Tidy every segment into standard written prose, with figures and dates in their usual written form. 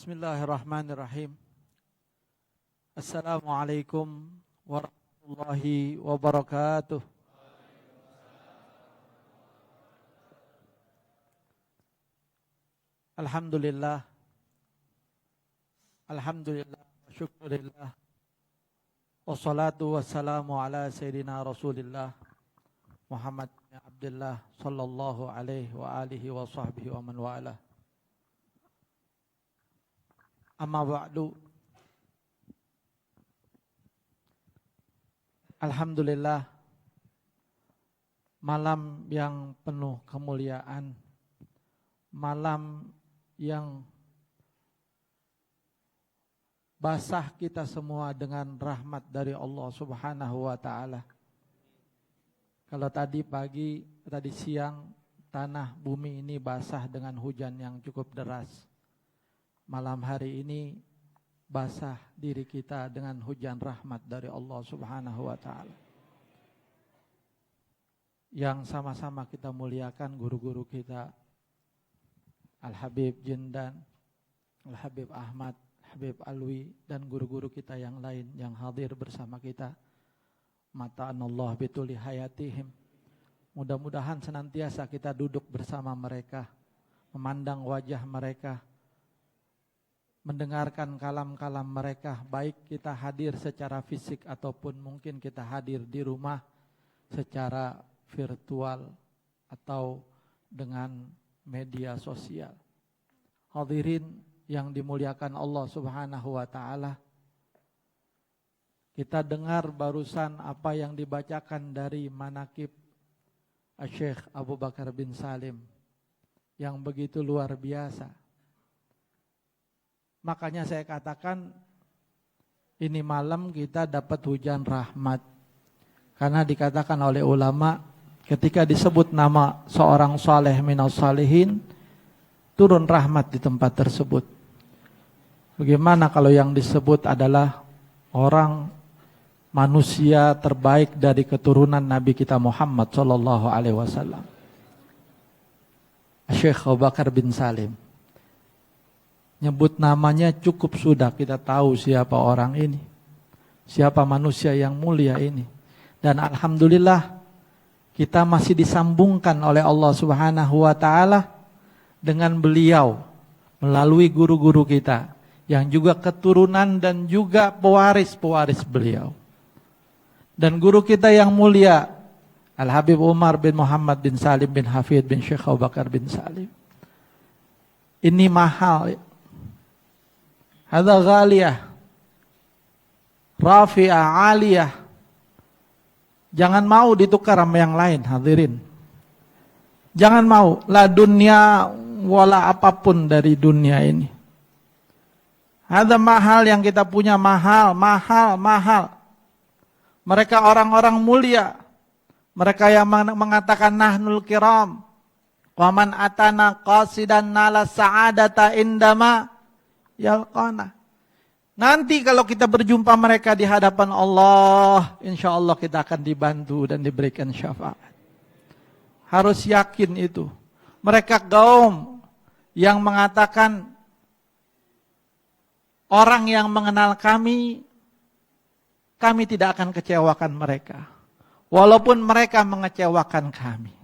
Bismillahirrahmanirrahim. Assalamualaikum warahmatullahi wabarakatuh. Alhamdulillah. Alhamdulillah. Syukurillah. Wassalatu wassalamu ala sayyidina Rasulillah Muhammad bin Abdullah sallallahu alaihi wa alihi wa sahbihi wa man wa'ala. Amma ba'du. Alhamdulillah, malam yang penuh kemuliaan, malam yang basah kita semua dengan rahmat dari Allah Subhanahu wa ta'ala. Kalau tadi pagi, tadi siang, tanah bumi ini basah dengan hujan yang cukup deras. Malam hari ini basah diri kita dengan hujan rahmat dari Allah Subhanahu wa ta'ala. Yang sama-sama kita muliakan guru-guru kita, Al-Habib Jindan, Al-Habib Ahmad, Habib Alwi, dan guru-guru kita yang lain yang hadir bersama kita. Mata'anallah bituli hayatihim. Mudah-mudahan senantiasa kita duduk bersama mereka, memandang wajah mereka, mendengarkan kalam-kalam mereka, baik kita hadir secara fisik ataupun mungkin kita hadir di rumah secara virtual atau dengan media sosial. Hadirin yang dimuliakan Allah Subhanahu wa ta'ala, kita dengar barusan apa yang dibacakan dari manaqib Syekh Abu Bakar bin Salim yang begitu luar biasa. Makanya saya katakan ini malam kita dapat hujan rahmat. Karena dikatakan oleh ulama ketika disebut nama seorang saleh minas salihin, turun rahmat di tempat tersebut. Bagaimana kalau yang disebut adalah orang manusia terbaik dari keturunan Nabi kita Muhammad sallallahu alaihi wasallam, Syekh Abu Bakar bin Salim. Nyebut namanya cukup sudah kita tahu siapa orang ini, siapa manusia yang mulia ini. Dan alhamdulillah kita masih disambungkan oleh Allah Subhanahu wa ta'ala dengan beliau melalui guru-guru kita yang juga keturunan dan juga pewaris-pewaris beliau. Dan guru kita yang mulia Al-Habib Umar bin Muhammad bin Salim bin Hafid bin Syekh Abu Bakar bin Salim. Ini mahal. Hadza ghaliyah, rafi'ah, aliyah. Jangan mau ditukar sama yang lain, hadirin. Jangan mau, la dunia wala apapun dari dunia ini. Hadza mahal yang kita punya, mahal. Mereka orang-orang mulia. Mereka yang mengatakan nahnul kiram. Wa man atana qasidan nala sa'adata indama yalqana. Nanti kalau kita berjumpa mereka di hadapan Allah, insya Allah kita akan dibantu dan diberikan syafaat. Harus yakin itu. Mereka kaum yang mengatakan orang yang mengenal kami tidak akan kecewakan mereka. Walaupun mereka mengecewakan kami.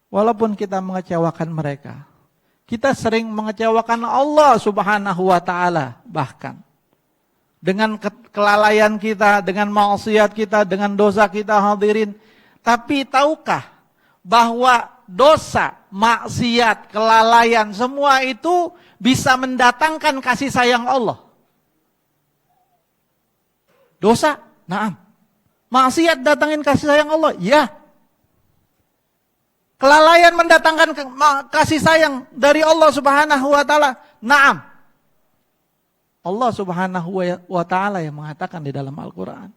Walaupun kita mengecewakan mereka. Kita sering mengecewakan Allah Subhanahu wa ta'ala bahkan. Dengan kelalaian kita, dengan maksiat kita, dengan dosa kita, hadirin. Tapi tahukah bahwa dosa, maksiat, kelalaian, semua itu bisa mendatangkan kasih sayang Allah? Dosa, naam. Maksiat datangin kasih sayang Allah? Ya. Kelalaian mendatangkan kasih sayang dari Allah Subhanahu wa ta'ala? Naam. Allah Subhanahu wa ta'ala yang mengatakan di dalam Al-Quran.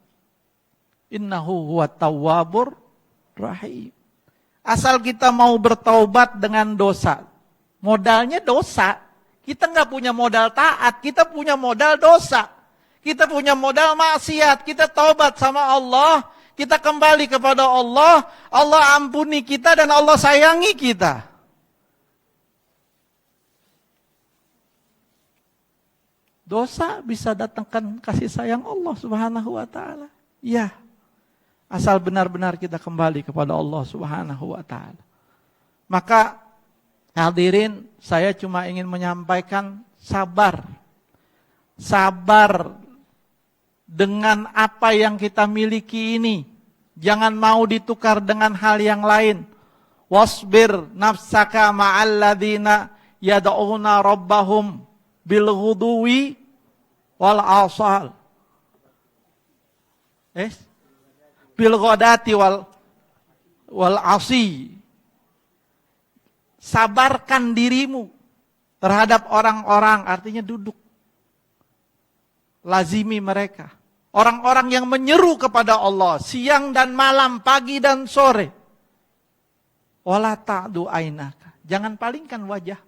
Innahu huwa tawwabur rahim. Asal kita mau bertaubat dengan dosa. Modalnya dosa. Kita nggak punya modal taat, kita punya modal dosa. Kita punya modal maksiat, kita taubat sama Allah. Kita kembali kepada Allah, Allah ampuni kita dan Allah sayangi kita. Dosa bisa datangkan kasih sayang Allah Subhanahu wa taala. Ya. Asal benar-benar kita kembali kepada Allah Subhanahu wa taala. Maka hadirin, saya cuma ingin menyampaikan sabar. Sabar dengan apa yang kita miliki ini. Jangan mau ditukar dengan hal yang lain. Wasbir nafsaka ma'alladzina yad'una rabbahum bil ghuduwi wal asal. Bil ghadati wal asi. Sabarkan dirimu terhadap orang-orang, artinya duduk. Lazimi mereka. Orang-orang yang menyeru kepada Allah siang dan malam, pagi dan sore. Wala ta'du ainaka. Jangan palingkan wajah.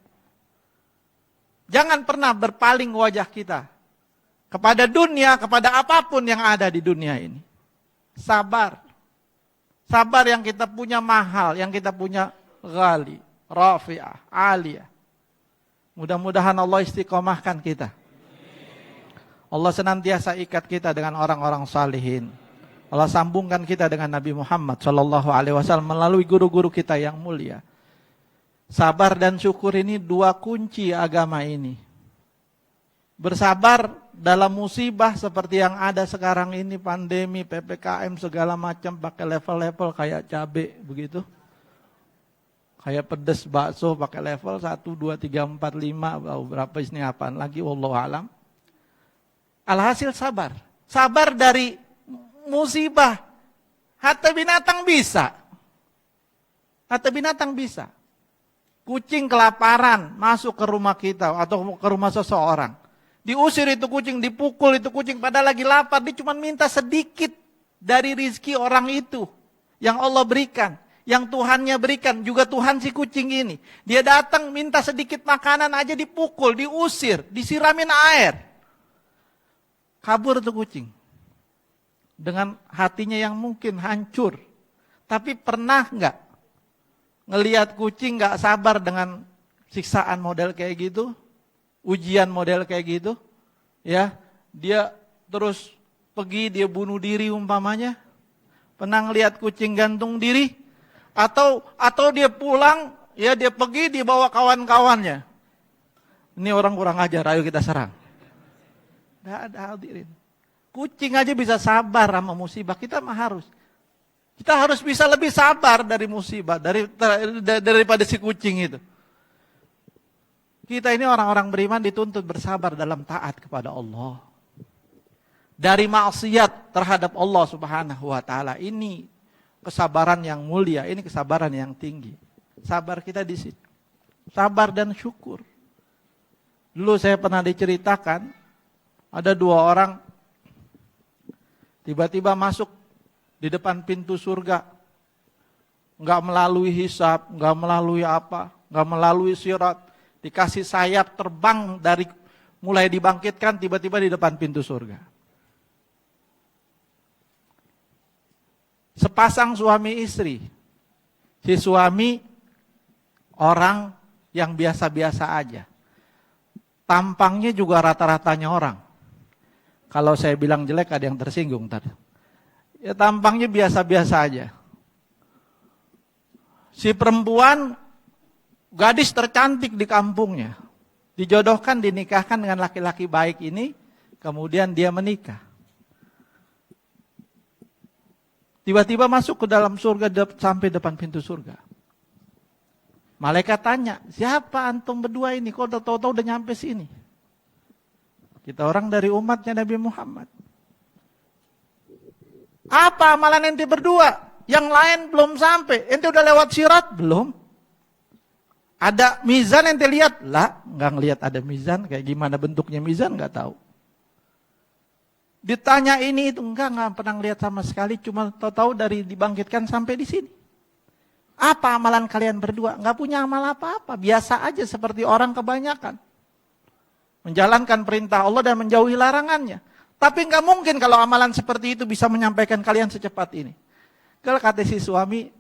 Jangan pernah berpaling wajah kita kepada dunia, kepada apapun yang ada di dunia ini. Sabar. Sabar yang kita punya mahal, yang kita punya ghali, rafi'ah, aliyah. Mudah-mudahan Allah istiqomahkan kita. Allah senantiasa ikat kita dengan orang-orang salihin. Allah sambungkan kita dengan Nabi Muhammad SAW melalui guru-guru kita yang mulia. Sabar dan syukur ini dua kunci agama ini. Bersabar dalam musibah seperti yang ada sekarang ini, pandemi, PPKM, segala macam, pakai level-level kayak cabai begitu. Kayak pedes bakso pakai level 1, 2, 3, 4, 5, berapa ini apaan lagi, wallahu alam. Alhasil sabar. Sabar dari musibah. Hatta binatang bisa. Hatta binatang bisa. Kucing kelaparan masuk ke rumah kita atau ke rumah seseorang. Diusir itu kucing, dipukul itu kucing, padahal lagi lapar. Dia cuma minta sedikit dari rizki orang itu yang Allah berikan, yang Tuhannya berikan, juga Tuhan si kucing ini. Dia datang minta sedikit makanan aja dipukul, diusir, disiramin air. Kabur tuh kucing. Dengan hatinya yang mungkin hancur. Tapi pernah enggak ngelihat kucing gak sabar dengan siksaan model kayak gitu, ujian model kayak gitu, ya, dia terus pergi, dia bunuh diri umpamanya, pernah ngelihat kucing gantung diri, atau dia pulang, ya dia pergi, dibawa kawan-kawannya, ini orang kurang ajar, ayo kita serang. Gak ada hadirin, kucing aja bisa sabar sama musibah, kita mah harus. Kita harus bisa lebih sabar dari musibah, daripada si kucing itu. Kita ini orang-orang beriman dituntut bersabar dalam taat kepada Allah. Dari maksiat terhadap Allah Subhanahu wa taala. Ini kesabaran yang mulia, ini kesabaran yang tinggi. Sabar kita di situ. Sabar dan syukur. Dulu saya pernah diceritakan, ada 2 orang tiba-tiba masuk di depan pintu surga, nggak melalui hisab, nggak melalui apa, nggak melalui sirat, dikasih sayap terbang dari mulai dibangkitkan tiba-tiba di depan pintu surga. Sepasang suami istri, si suami orang yang biasa-biasa aja, tampangnya juga rata-ratanya orang. Kalau saya bilang jelek ada yang tersinggung tadi. Ya tampangnya biasa-biasa aja. Si perempuan gadis tercantik di kampungnya. Dijodohkan, dinikahkan dengan laki-laki baik ini. Kemudian dia menikah. Tiba-tiba masuk ke dalam surga sampai depan pintu surga. Malaikat tanya, siapa antum berdua ini? Kok tahu-tahu udah nyampe sini? Kita orang dari umatnya Nabi Muhammad. Apa amalan ente berdua? Yang lain belum sampai. Ente udah lewat sirat? Belum. Ada mizan ente lihat? Lah, enggak ngelihat ada mizan. Kayak gimana bentuknya mizan enggak tahu. Ditanya ini itu enggak pernah lihat sama sekali. Cuma tahu-tahu dari dibangkitkan sampai di sini. Apa amalan kalian berdua? Enggak punya amal apa-apa. Biasa aja seperti orang kebanyakan. Menjalankan perintah Allah dan menjauhi larangannya. Tapi nggak mungkin kalau amalan seperti itu bisa menyampaikan kalian secepat ini. Kalau kata si suami,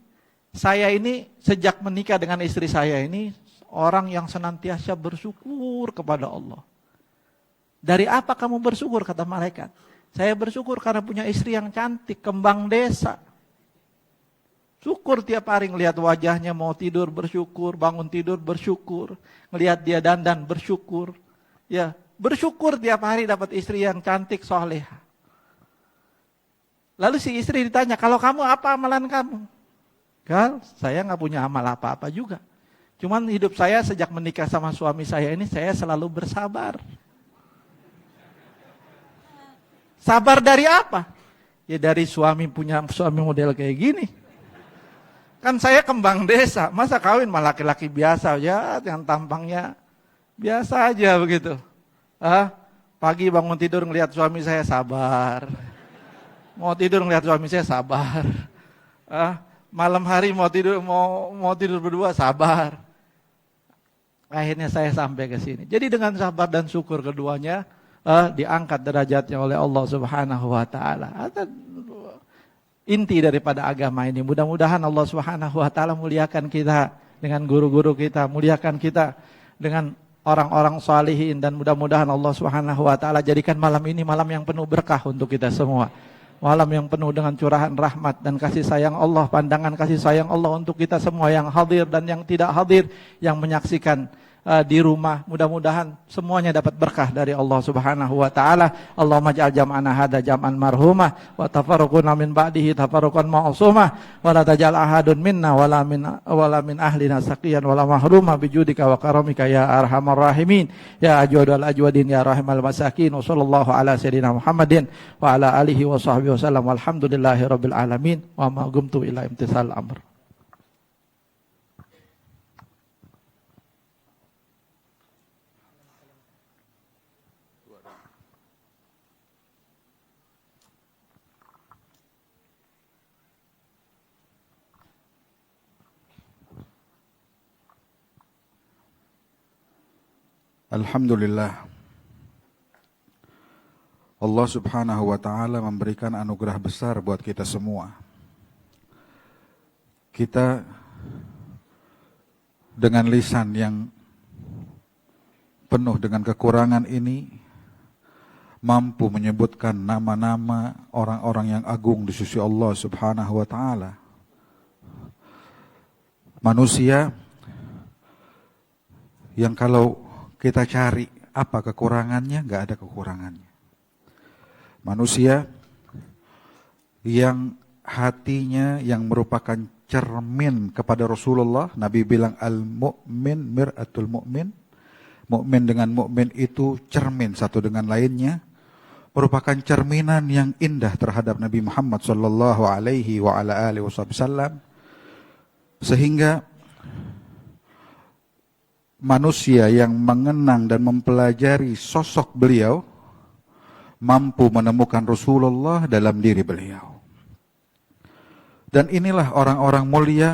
saya ini sejak menikah dengan istri saya ini orang yang senantiasa bersyukur kepada Allah. Dari apa kamu bersyukur? Kata malaikat. Saya bersyukur karena punya istri yang cantik, kembang desa. Syukur tiap hari ngelihat wajahnya, mau tidur bersyukur, bangun tidur bersyukur, ngelihat dia dandan bersyukur. Ya, bersyukur tiap hari dapat istri yang cantik, soleha. Lalu si istri ditanya, kalau kamu apa amalan kamu? Gal, saya nggak punya amal apa-apa juga. Cuman hidup saya sejak menikah sama suami saya ini, saya selalu bersabar. Sabar dari apa? Ya dari punya suami model kayak gini. Kan saya kembang desa, masa kawin sama laki-laki biasa ya, yang tampangnya biasa aja begitu. Pagi bangun tidur ngelihat suami saya sabar. Mau tidur ngelihat suami saya sabar. Malam hari mau tidur berdua sabar. Akhirnya saya sampai ke sini. Jadi dengan sabar dan syukur keduanya diangkat derajatnya oleh Allah Subhanahu wa taala. Inti daripada agama ini. Mudah-mudahan Allah Subhanahu wa taala muliakan kita dengan guru-guru kita, muliakan kita dengan orang-orang salihin, dan mudah-mudahan Allah Subhanahu wa taala jadikan malam ini malam yang penuh berkah untuk kita semua. Malam yang penuh dengan curahan rahmat dan kasih sayang Allah, pandangan kasih sayang Allah untuk kita semua yang hadir dan yang tidak hadir, yang menyaksikan di rumah. Mudah-mudahan semuanya dapat berkah dari Allah Subhanahu wa taala. Allahumma ja'al jam'ana hada jam'an marhumah wa tafarruquna min ba'dihi tafarruqan ma'sumah wa la taj'al ahadun minna wala min ahlina saqiyan wala mahruma bijudika wa karamika ya arhamar rahimin ya ajwadul ajwadin ya rahimal masakin. Wa sallallahu ala sayyidina Muhammadin wa ala alihi wa sahbihi wasallam. Walhamdulillahi rabbil alamin wa ma gumtu ila imtisal amr. Alhamdulillah, Allah Subhanahu wa ta'ala memberikan anugerah besar buat kita semua. Kita dengan lisan yang penuh dengan kekurangan ini mampu menyebutkan nama-nama orang-orang yang agung di sisi Allah Subhanahu wa ta'ala. Manusia yang kalau kita cari apa kekurangannya, nggak ada kekurangannya. Manusia yang hatinya yang merupakan cermin kepada Rasulullah. Nabi bilang al-mu'min mir'atul mu'min. Mu'min dengan mu'min itu cermin satu dengan lainnya. Merupakan cerminan yang indah terhadap Nabi Muhammad sallallahu alaihi wa ala alihi wasallam. Sehingga manusia yang mengenang dan mempelajari sosok beliau mampu menemukan Rasulullah dalam diri beliau. Dan inilah orang-orang mulia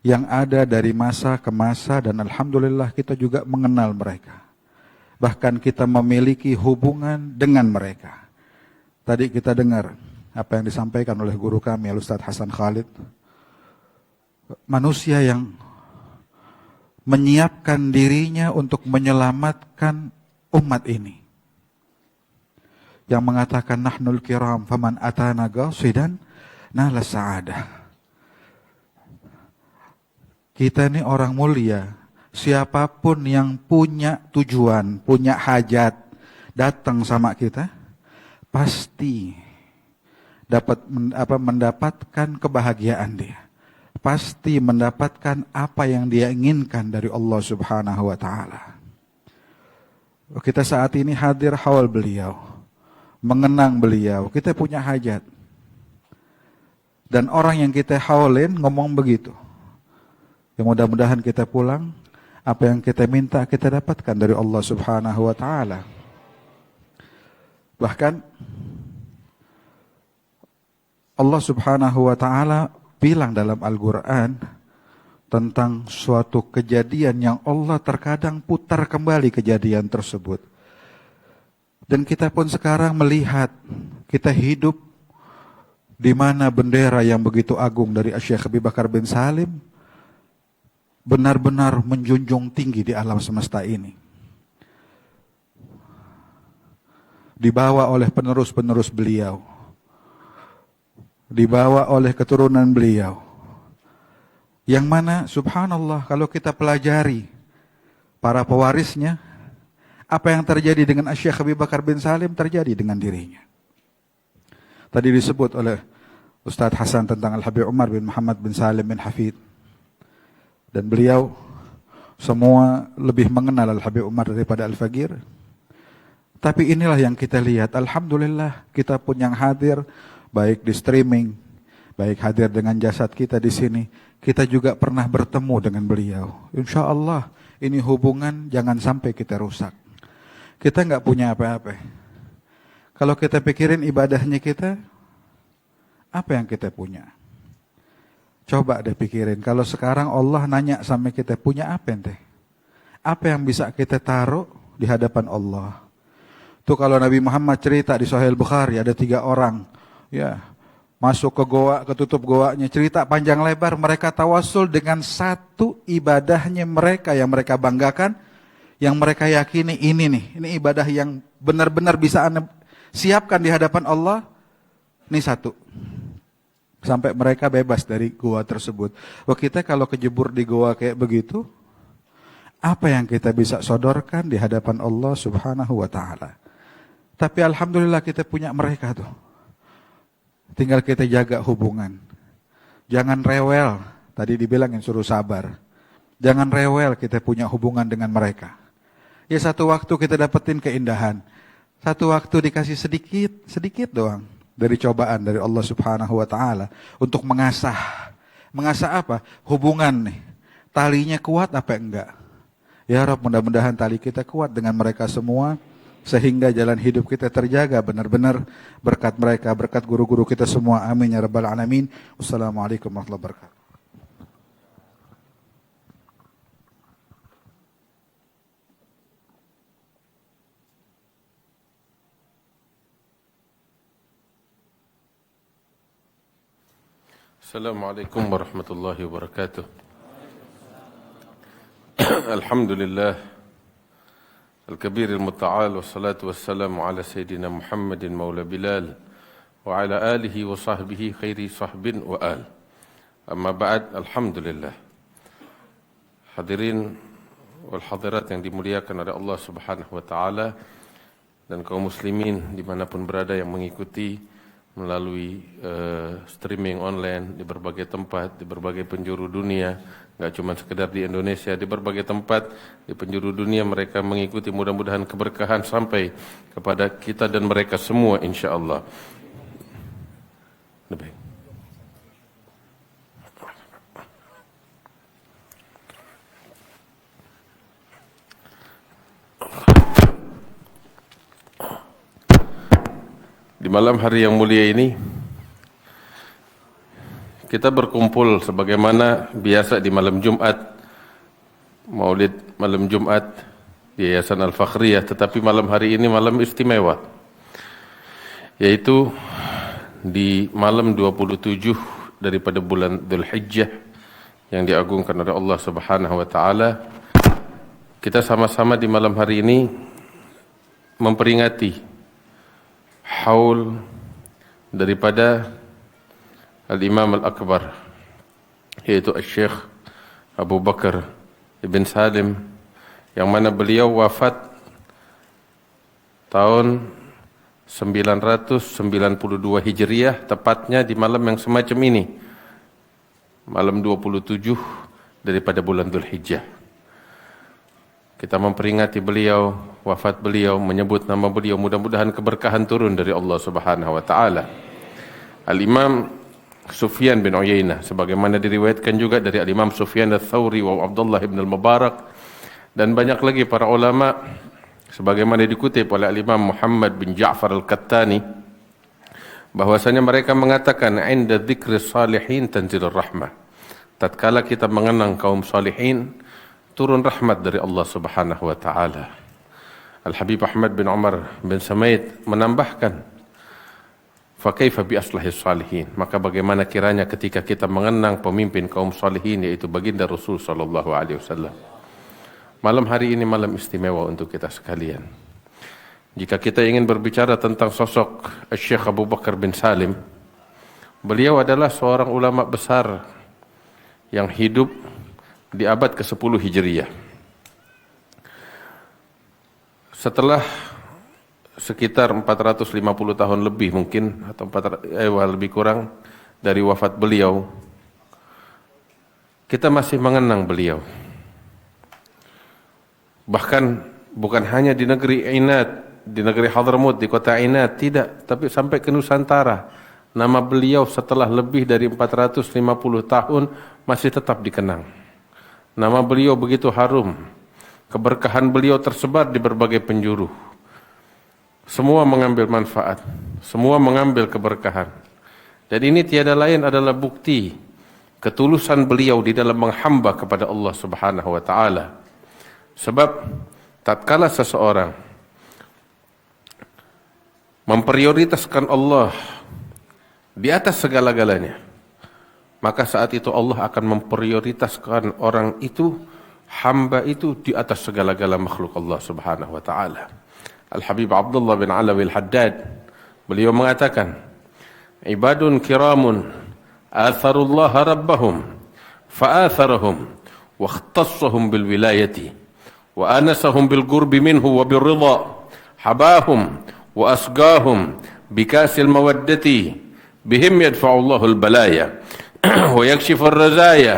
yang ada dari masa ke masa, dan alhamdulillah kita juga mengenal mereka. Bahkan kita memiliki hubungan dengan mereka. Tadi kita dengar apa yang disampaikan oleh guru kami, Al-Ustaz Hasan Khalid. Manusia yang menyiapkan dirinya untuk menyelamatkan umat ini. Yang mengatakan nahnul kiram faman atana ghasidan nala sa'adah. Kita ini orang mulia. Siapapun yang punya tujuan, punya hajat, datang sama kita, pasti dapat mendapatkan kebahagiaan dia. Pasti mendapatkan apa yang dia inginkan dari Allah Subhanahu wa ta'ala. Kita saat ini hadir haul beliau, mengenang beliau, kita punya hajat. Dan orang yang kita haulin ngomong begitu. Ya, mudah-mudahan kita pulang, apa yang kita minta kita dapatkan dari Allah Subhanahu wa ta'ala. Bahkan Allah Subhanahu wa ta'ala bilang dalam Al-Quran tentang suatu kejadian yang Allah terkadang putar kembali kejadian tersebut. Dan kita pun sekarang melihat, kita hidup di mana bendera yang begitu agung dari Syekh Abi Bakar bin Salim benar-benar menjunjung tinggi di alam semesta ini. dibawa oleh penerus-penerus beliau, dibawa oleh keturunan beliau, yang mana subhanallah kalau kita pelajari para pewarisnya, apa yang terjadi dengan Syekh Habib Bakar bin Salim terjadi dengan dirinya. Tadi disebut oleh Ustadz Hasan tentang Al-Habib Umar bin Muhammad bin Salim bin Hafid, dan beliau semua lebih mengenal Al-Habib Umar daripada Al-Faqir. Tapi inilah yang kita lihat, alhamdulillah kita pun yang hadir, baik di streaming, baik hadir dengan jasad kita di sini, kita juga pernah bertemu dengan beliau. Insya Allah ini hubungan jangan sampai kita rusak. Kita nggak punya apa-apa. Kalau kita pikirin ibadahnya kita, apa yang kita punya? Coba deh pikirin, kalau sekarang Allah nanya sama kita, punya apa ente? Apa yang bisa kita taruh di hadapan Allah? Tuh kalau Nabi Muhammad cerita di Sahih Bukhari, ada 3 orang, ya, masuk ke goa, ketutup goanya, cerita panjang lebar, mereka tawasul dengan satu ibadahnya mereka yang mereka banggakan, yang mereka yakini ini ibadah yang benar-benar bisa Anda siapkan di hadapan Allah, ini satu. Sampai mereka bebas dari goa tersebut. Wah, kita kalau kejebur di goa kayak begitu, apa yang kita bisa sodorkan di hadapan Allah Subhanahu wa ta'ala? Tapi alhamdulillah kita punya mereka tuh. Tinggal kita jaga hubungan. Jangan rewel. Tadi dibilangin suruh sabar. Jangan rewel kita punya hubungan dengan mereka. Ya satu waktu kita dapetin keindahan. Satu waktu dikasih sedikit doang dari cobaan dari Allah Subhanahu wa ta'ala untuk mengasah. Mengasah apa? Hubungan nih. Talinya kuat apa enggak? Ya Rabb, mudah-mudahan tali kita kuat dengan mereka semua, sehingga jalan hidup kita terjaga benar-benar berkat mereka, berkat guru-guru kita semua. Amin ya rabbal alamin. Wassalamualaikum warahmatullahi wabarakatuh. Assalamualaikum warahmatullahi wabarakatuh. Alhamdulillah Al-Kabir Al-Muta'al, wassalatu wassalamu ala Sayyidina Muhammadin Maula Bilal wa ala alihi wa sahbihi khairi sahbin wa al. Amma ba'd, alhamdulillah. Hadirin wal hadirat yang dimuliakan oleh Allah Subhanahu wa ta'ala, dan kaum muslimin dimanapun berada yang mengikuti melalui streaming online di berbagai tempat, di berbagai penjuru dunia, nggak cuma sekedar di Indonesia, di berbagai tempat di penjuru dunia mereka mengikuti. Mudah-mudahan keberkahan sampai kepada kita dan mereka semua insya-Allah. Lebih. Di malam hari yang mulia ini, kita berkumpul sebagaimana biasa di malam Jumat, Maulid malam Jumat di Yayasan Al-Fakhriyah, tetapi malam hari ini malam istimewa, yaitu di malam 27 daripada bulan Dzulhijjah yang diagungkan oleh Allah Subhanahu wa taala. Kita sama-sama di malam hari ini memperingati haul daripada Al-Imam Al-Akbar, yaitu Syekh Abu Bakar bin Salim, yang mana beliau wafat tahun 992 Hijriah, tepatnya di malam yang semacam ini, malam 27 daripada bulan Dzulhijjah. Kita memperingati beliau, wafat beliau, menyebut nama beliau, mudah-mudahan keberkahan turun dari Allah Subhanahu wa taala. Al-Imam Sufyan bin Uyainah, sebagaimana diriwayatkan juga dari Al-Imam Sufyan Ats-Tsauri wa Abdullah bin Al-Mubarak, dan banyak lagi para ulama, sebagaimana dikutip oleh Al-Imam Muhammad bin Ja'far Al-Qattani, bahwasanya mereka mengatakan, "Inda dzikri salihin tanzilur rahmah." Tatkala kita mengenang kaum salihin, turun rahmat dari Allah Subhanahu wa taala. Al-Habib Ahmad bin Umar bin Samaid menambahkan, fa kaifa bi aslahis salihin, maka bagaimana kiranya ketika kita mengenang pemimpin kaum salihin, yaitu baginda Rasul sallallahu alaihi wasallam. Malam hari ini malam istimewa untuk kita sekalian. Jika kita ingin berbicara tentang sosok Syekh Abu Bakar bin Salim, beliau adalah seorang ulama besar yang hidup di abad ke-10 Hijriah. Setelah sekitar 450 tahun lebih mungkin, atau lebih kurang dari wafat beliau, kita masih mengenang beliau. Bahkan bukan hanya di negeri Ainat, di negeri Hadramut, di kota Ainat, tidak, tapi sampai ke Nusantara. Nama beliau setelah lebih dari 450 tahun masih tetap dikenang. Nama beliau begitu harum. Keberkahan beliau tersebar di berbagai penjuru. Semua mengambil manfaat, semua mengambil keberkahan. Dan ini tiada lain adalah bukti ketulusan beliau di dalam menghamba kepada Allah Subhanahu wa taala. Sebab tatkala seseorang memprioritaskan Allah di atas segala-galanya, maka saat itu Allah akan memprioritaskan orang itu, hamba itu, di atas segala-gala makhluk Allah Subhanahu wa taala. Al-Habib Abdullah bin Alawi Al-Haddad, beliau mengatakan, ibadun kiramun atharullaha rabbahum fa'atharahum wa ikhtassahum bil wilayati wa anasahum bil qurbi minhu wa bir ridha habahum wa asqahum bikasil mawaddati bihim yadfa'ullahu al balaya wa yakshifu ar razaya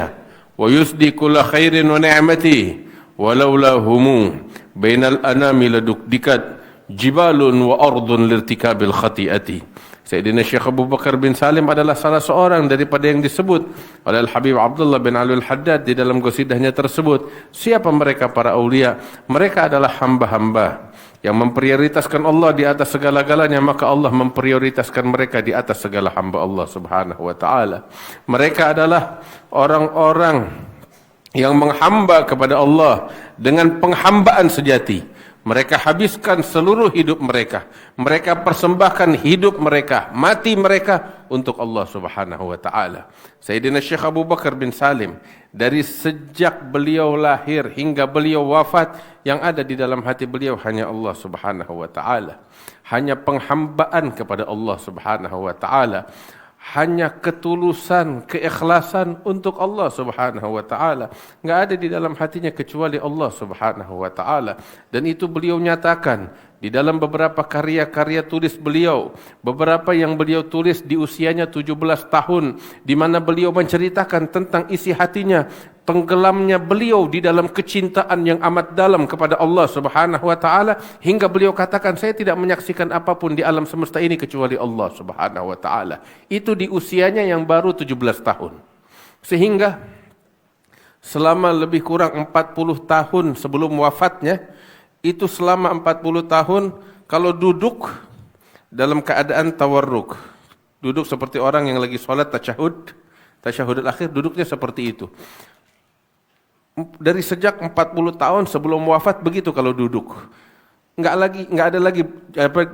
wa yusdi kulla khairin wa ni'mati walaula humu bainal anami ladukdikat jibalun wa ardun lirtikabil khati'ati. Sayyidina Syekh Abu Bakar bin Salim adalah salah seorang daripada yang disebut oleh Al-Habib Abdullah bin Ali Al-Haddad di dalam qasidahnya tersebut. Siapa mereka para aulia? Mereka adalah hamba-hamba yang memprioritaskan Allah di atas segala-galanya, maka Allah memprioritaskan mereka di atas segala hamba Allah Subhanahu wa taala. Mereka adalah orang-orang yang menghamba kepada Allah dengan penghambaan sejati. Mereka habiskan seluruh hidup mereka. Mereka persembahkan hidup mereka, mati mereka untuk Allah Subhanahu wa taala. Sayyidina Syekh Abu Bakar bin Salim, dari sejak beliau lahir hingga beliau wafat, yang ada di dalam hati beliau hanya Allah Subhanahu wa taala. Hanya penghambaan kepada Allah Subhanahu wa taala. Hanya ketulusan, keikhlasan untuk Allah Subhanahu wa taala. Enggak ada di dalam hatinya kecuali Allah Subhanahu wa taala. Dan itu beliau nyatakan di dalam beberapa karya-karya tulis beliau, beberapa yang beliau tulis di usianya 17 tahun, di mana beliau menceritakan tentang isi hatinya, tenggelamnya beliau di dalam kecintaan yang amat dalam kepada Allah Subhanahu wa taala, hingga beliau katakan, saya tidak menyaksikan apapun di alam semesta ini kecuali Allah Subhanahu wa taala. Itu di usianya yang baru 17 tahun. Sehingga selama lebih kurang 40 tahun sebelum wafatnya, itu selama 40 tahun kalau duduk dalam keadaan tawarruk, duduk seperti orang yang lagi sholat tasyahud akhir, duduknya seperti itu. Dari sejak 40 tahun sebelum wafat begitu kalau duduk. Enggak ada lagi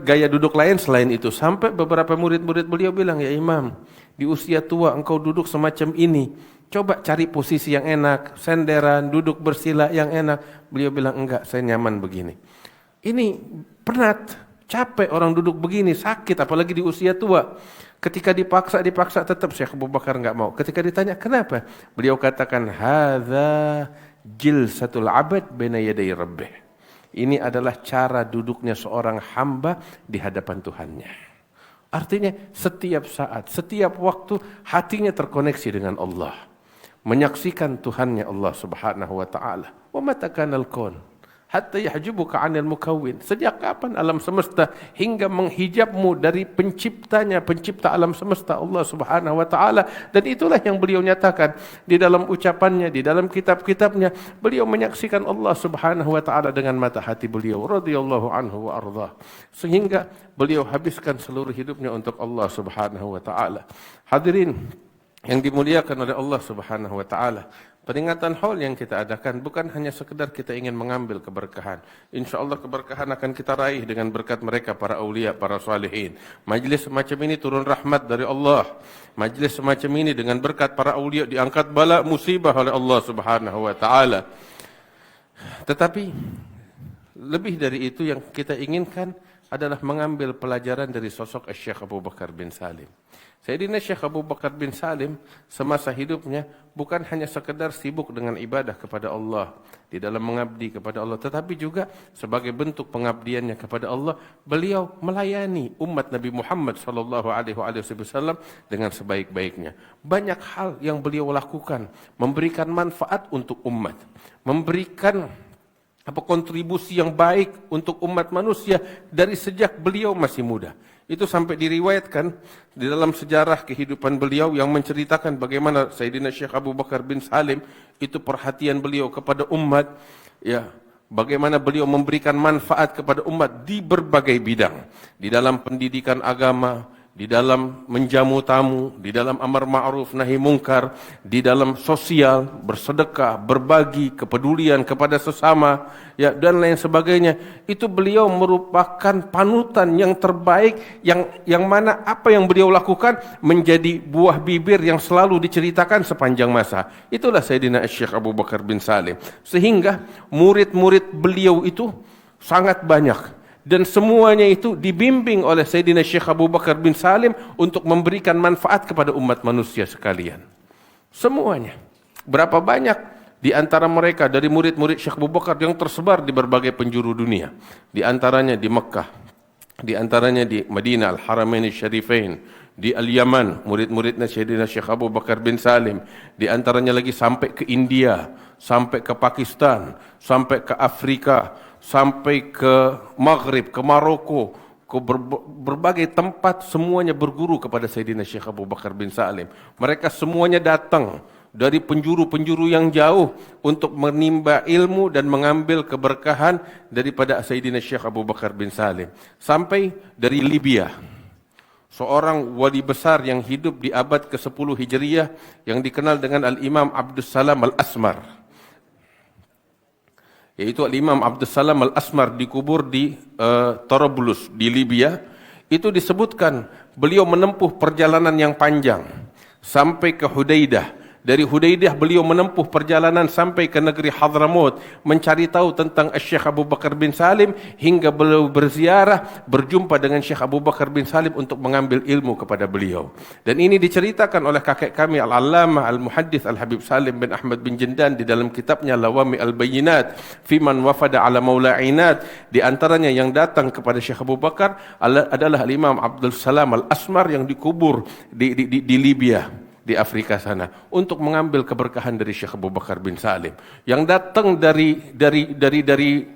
gaya duduk lain selain itu. Sampai beberapa murid-murid beliau bilang, ya Imam, di usia tua engkau duduk semacam ini. Coba cari posisi yang enak, senderan, duduk bersila yang enak. Beliau bilang, enggak, saya nyaman begini. Ini penat, capek orang duduk begini, sakit, apalagi di usia tua. Ketika dipaksa tetap Syekh Abu Bakar enggak mau. Ketika ditanya, kenapa? Beliau katakan, hadza jilsatul abad baina yaday rabbih. Ini adalah cara duduknya seorang hamba di hadapan Tuhannya. Artinya setiap saat, setiap waktu hatinya terkoneksi dengan Allah. Menyaksikan Tuhannya Allah Subhanahu wa taala. Wa mata kanal kaun hatta yahjubuka 'anil mukawwin. Sejak kapan alam semesta hingga menghijabmu dari penciptanya, pencipta alam semesta Allah Subhanahu wa taala. Dan itulah yang beliau nyatakan di dalam ucapannya, di dalam kitab-kitabnya. Beliau menyaksikan Allah Subhanahu wa taala dengan mata hati beliau radhiyallahu anhu wa ardhah. Sehingga beliau habiskan seluruh hidupnya untuk Allah Subhanahu wa taala. Hadirin yang dimuliakan oleh Allah Subhanahu wa taala, peringatan haul yang kita adakan bukan hanya sekedar kita ingin mengambil keberkahan. Insyaallah keberkahan akan kita raih dengan berkat mereka para aulia, para salihin. Majlis semacam ini turun rahmat dari Allah. Majlis semacam ini dengan berkat para aulia diangkat bala musibah oleh Allah Subhanahu wa taala. Tetapi Lebih dari itu yang kita inginkan adalah mengambil pelajaran dari sosok Syekh Abu Bakar bin Salim. Sayyidina Syekh Abu Bakar bin Salim semasa hidupnya bukan hanya sekedar sibuk dengan ibadah kepada Allah, di dalam mengabdi kepada Allah, tetapi juga sebagai bentuk pengabdiannya kepada Allah, beliau melayani umat Nabi Muhammad SAW dengan sebaik-baiknya. Banyak hal yang beliau lakukan, memberikan manfaat untuk umat, memberikan kontribusi yang baik untuk umat manusia dari sejak beliau masih muda. Itu sampai diriwayatkan di dalam sejarah kehidupan beliau yang menceritakan bagaimana Sayyidina Syekh Abu Bakar bin Salim itu perhatian beliau kepada umat, ya, bagaimana beliau memberikan manfaat kepada umat di berbagai bidang, di dalam pendidikan agama, di dalam menjamu tamu, di dalam amar ma'ruf nahi mungkar, di dalam sosial, bersedekah, berbagi, kepedulian kepada sesama, ya, dan lain sebagainya. Itu beliau merupakan panutan yang terbaik, yang mana apa yang beliau lakukan menjadi buah bibir yang selalu diceritakan sepanjang masa. Itulah Sayyidina Syekh Abu Bakar bin Salim. Sehingga murid-murid beliau itu sangat banyak. Dan semuanya itu dibimbing oleh Sayyidina Syekh Abu Bakar bin Salim untuk memberikan manfaat kepada umat manusia sekalian. Semuanya. Berapa banyak di antara mereka dari murid-murid Syekh Abu Bakar yang tersebar di berbagai penjuru dunia. Di antaranya di Mekah, di antaranya di Madinah, Al-Haramain Syarifain, di Al-Yaman, murid-muridnya Sayyidina Syekh Abu Bakar bin Salim. Di antaranya lagi sampai ke India, sampai ke Pakistan, sampai ke Afrika, sampai ke Maghrib, ke Maroko, ke berbagai tempat, semuanya berguru kepada Sayyidina Syekh Abu Bakar bin Salim. Mereka semuanya datang dari penjuru-penjuru yang jauh untuk menimba ilmu dan mengambil keberkahan daripada Sayyidina Syekh Abu Bakar bin Salim. Sampai dari Libya, seorang wali besar yang hidup di abad ke-10 Hijriyah yang dikenal dengan Al-Imam Abdus Salam Al-Asmar, yaitu Al-Imam Abdus Salam Al-Asmar, dikubur di Torablus di Libya. Itu disebutkan beliau menempuh perjalanan yang panjang sampai ke Hudaidah. Dari Hudaidah beliau menempuh perjalanan sampai ke negeri Hadramaut, mencari tahu tentang Syekh Abu Bakar bin Salim, hingga beliau berziarah, berjumpa dengan Syekh Abu Bakar bin Salim untuk mengambil ilmu kepada beliau. Dan ini diceritakan oleh kakek kami Al-Allamah Al-Muhaddits Al-Habib Salim bin Ahmad bin Jindan di dalam kitabnya Lawami Al-Bayyinat fi man wafada ala maula'inat. Di antaranya yang datang kepada Syekh Abu Bakar adalah Al-Imam Abdul Salam Al-Asmar yang dikubur di Libya, di Afrika sana, untuk mengambil keberkahan dari Syekh Abu Bakar bin Salim. Yang datang dari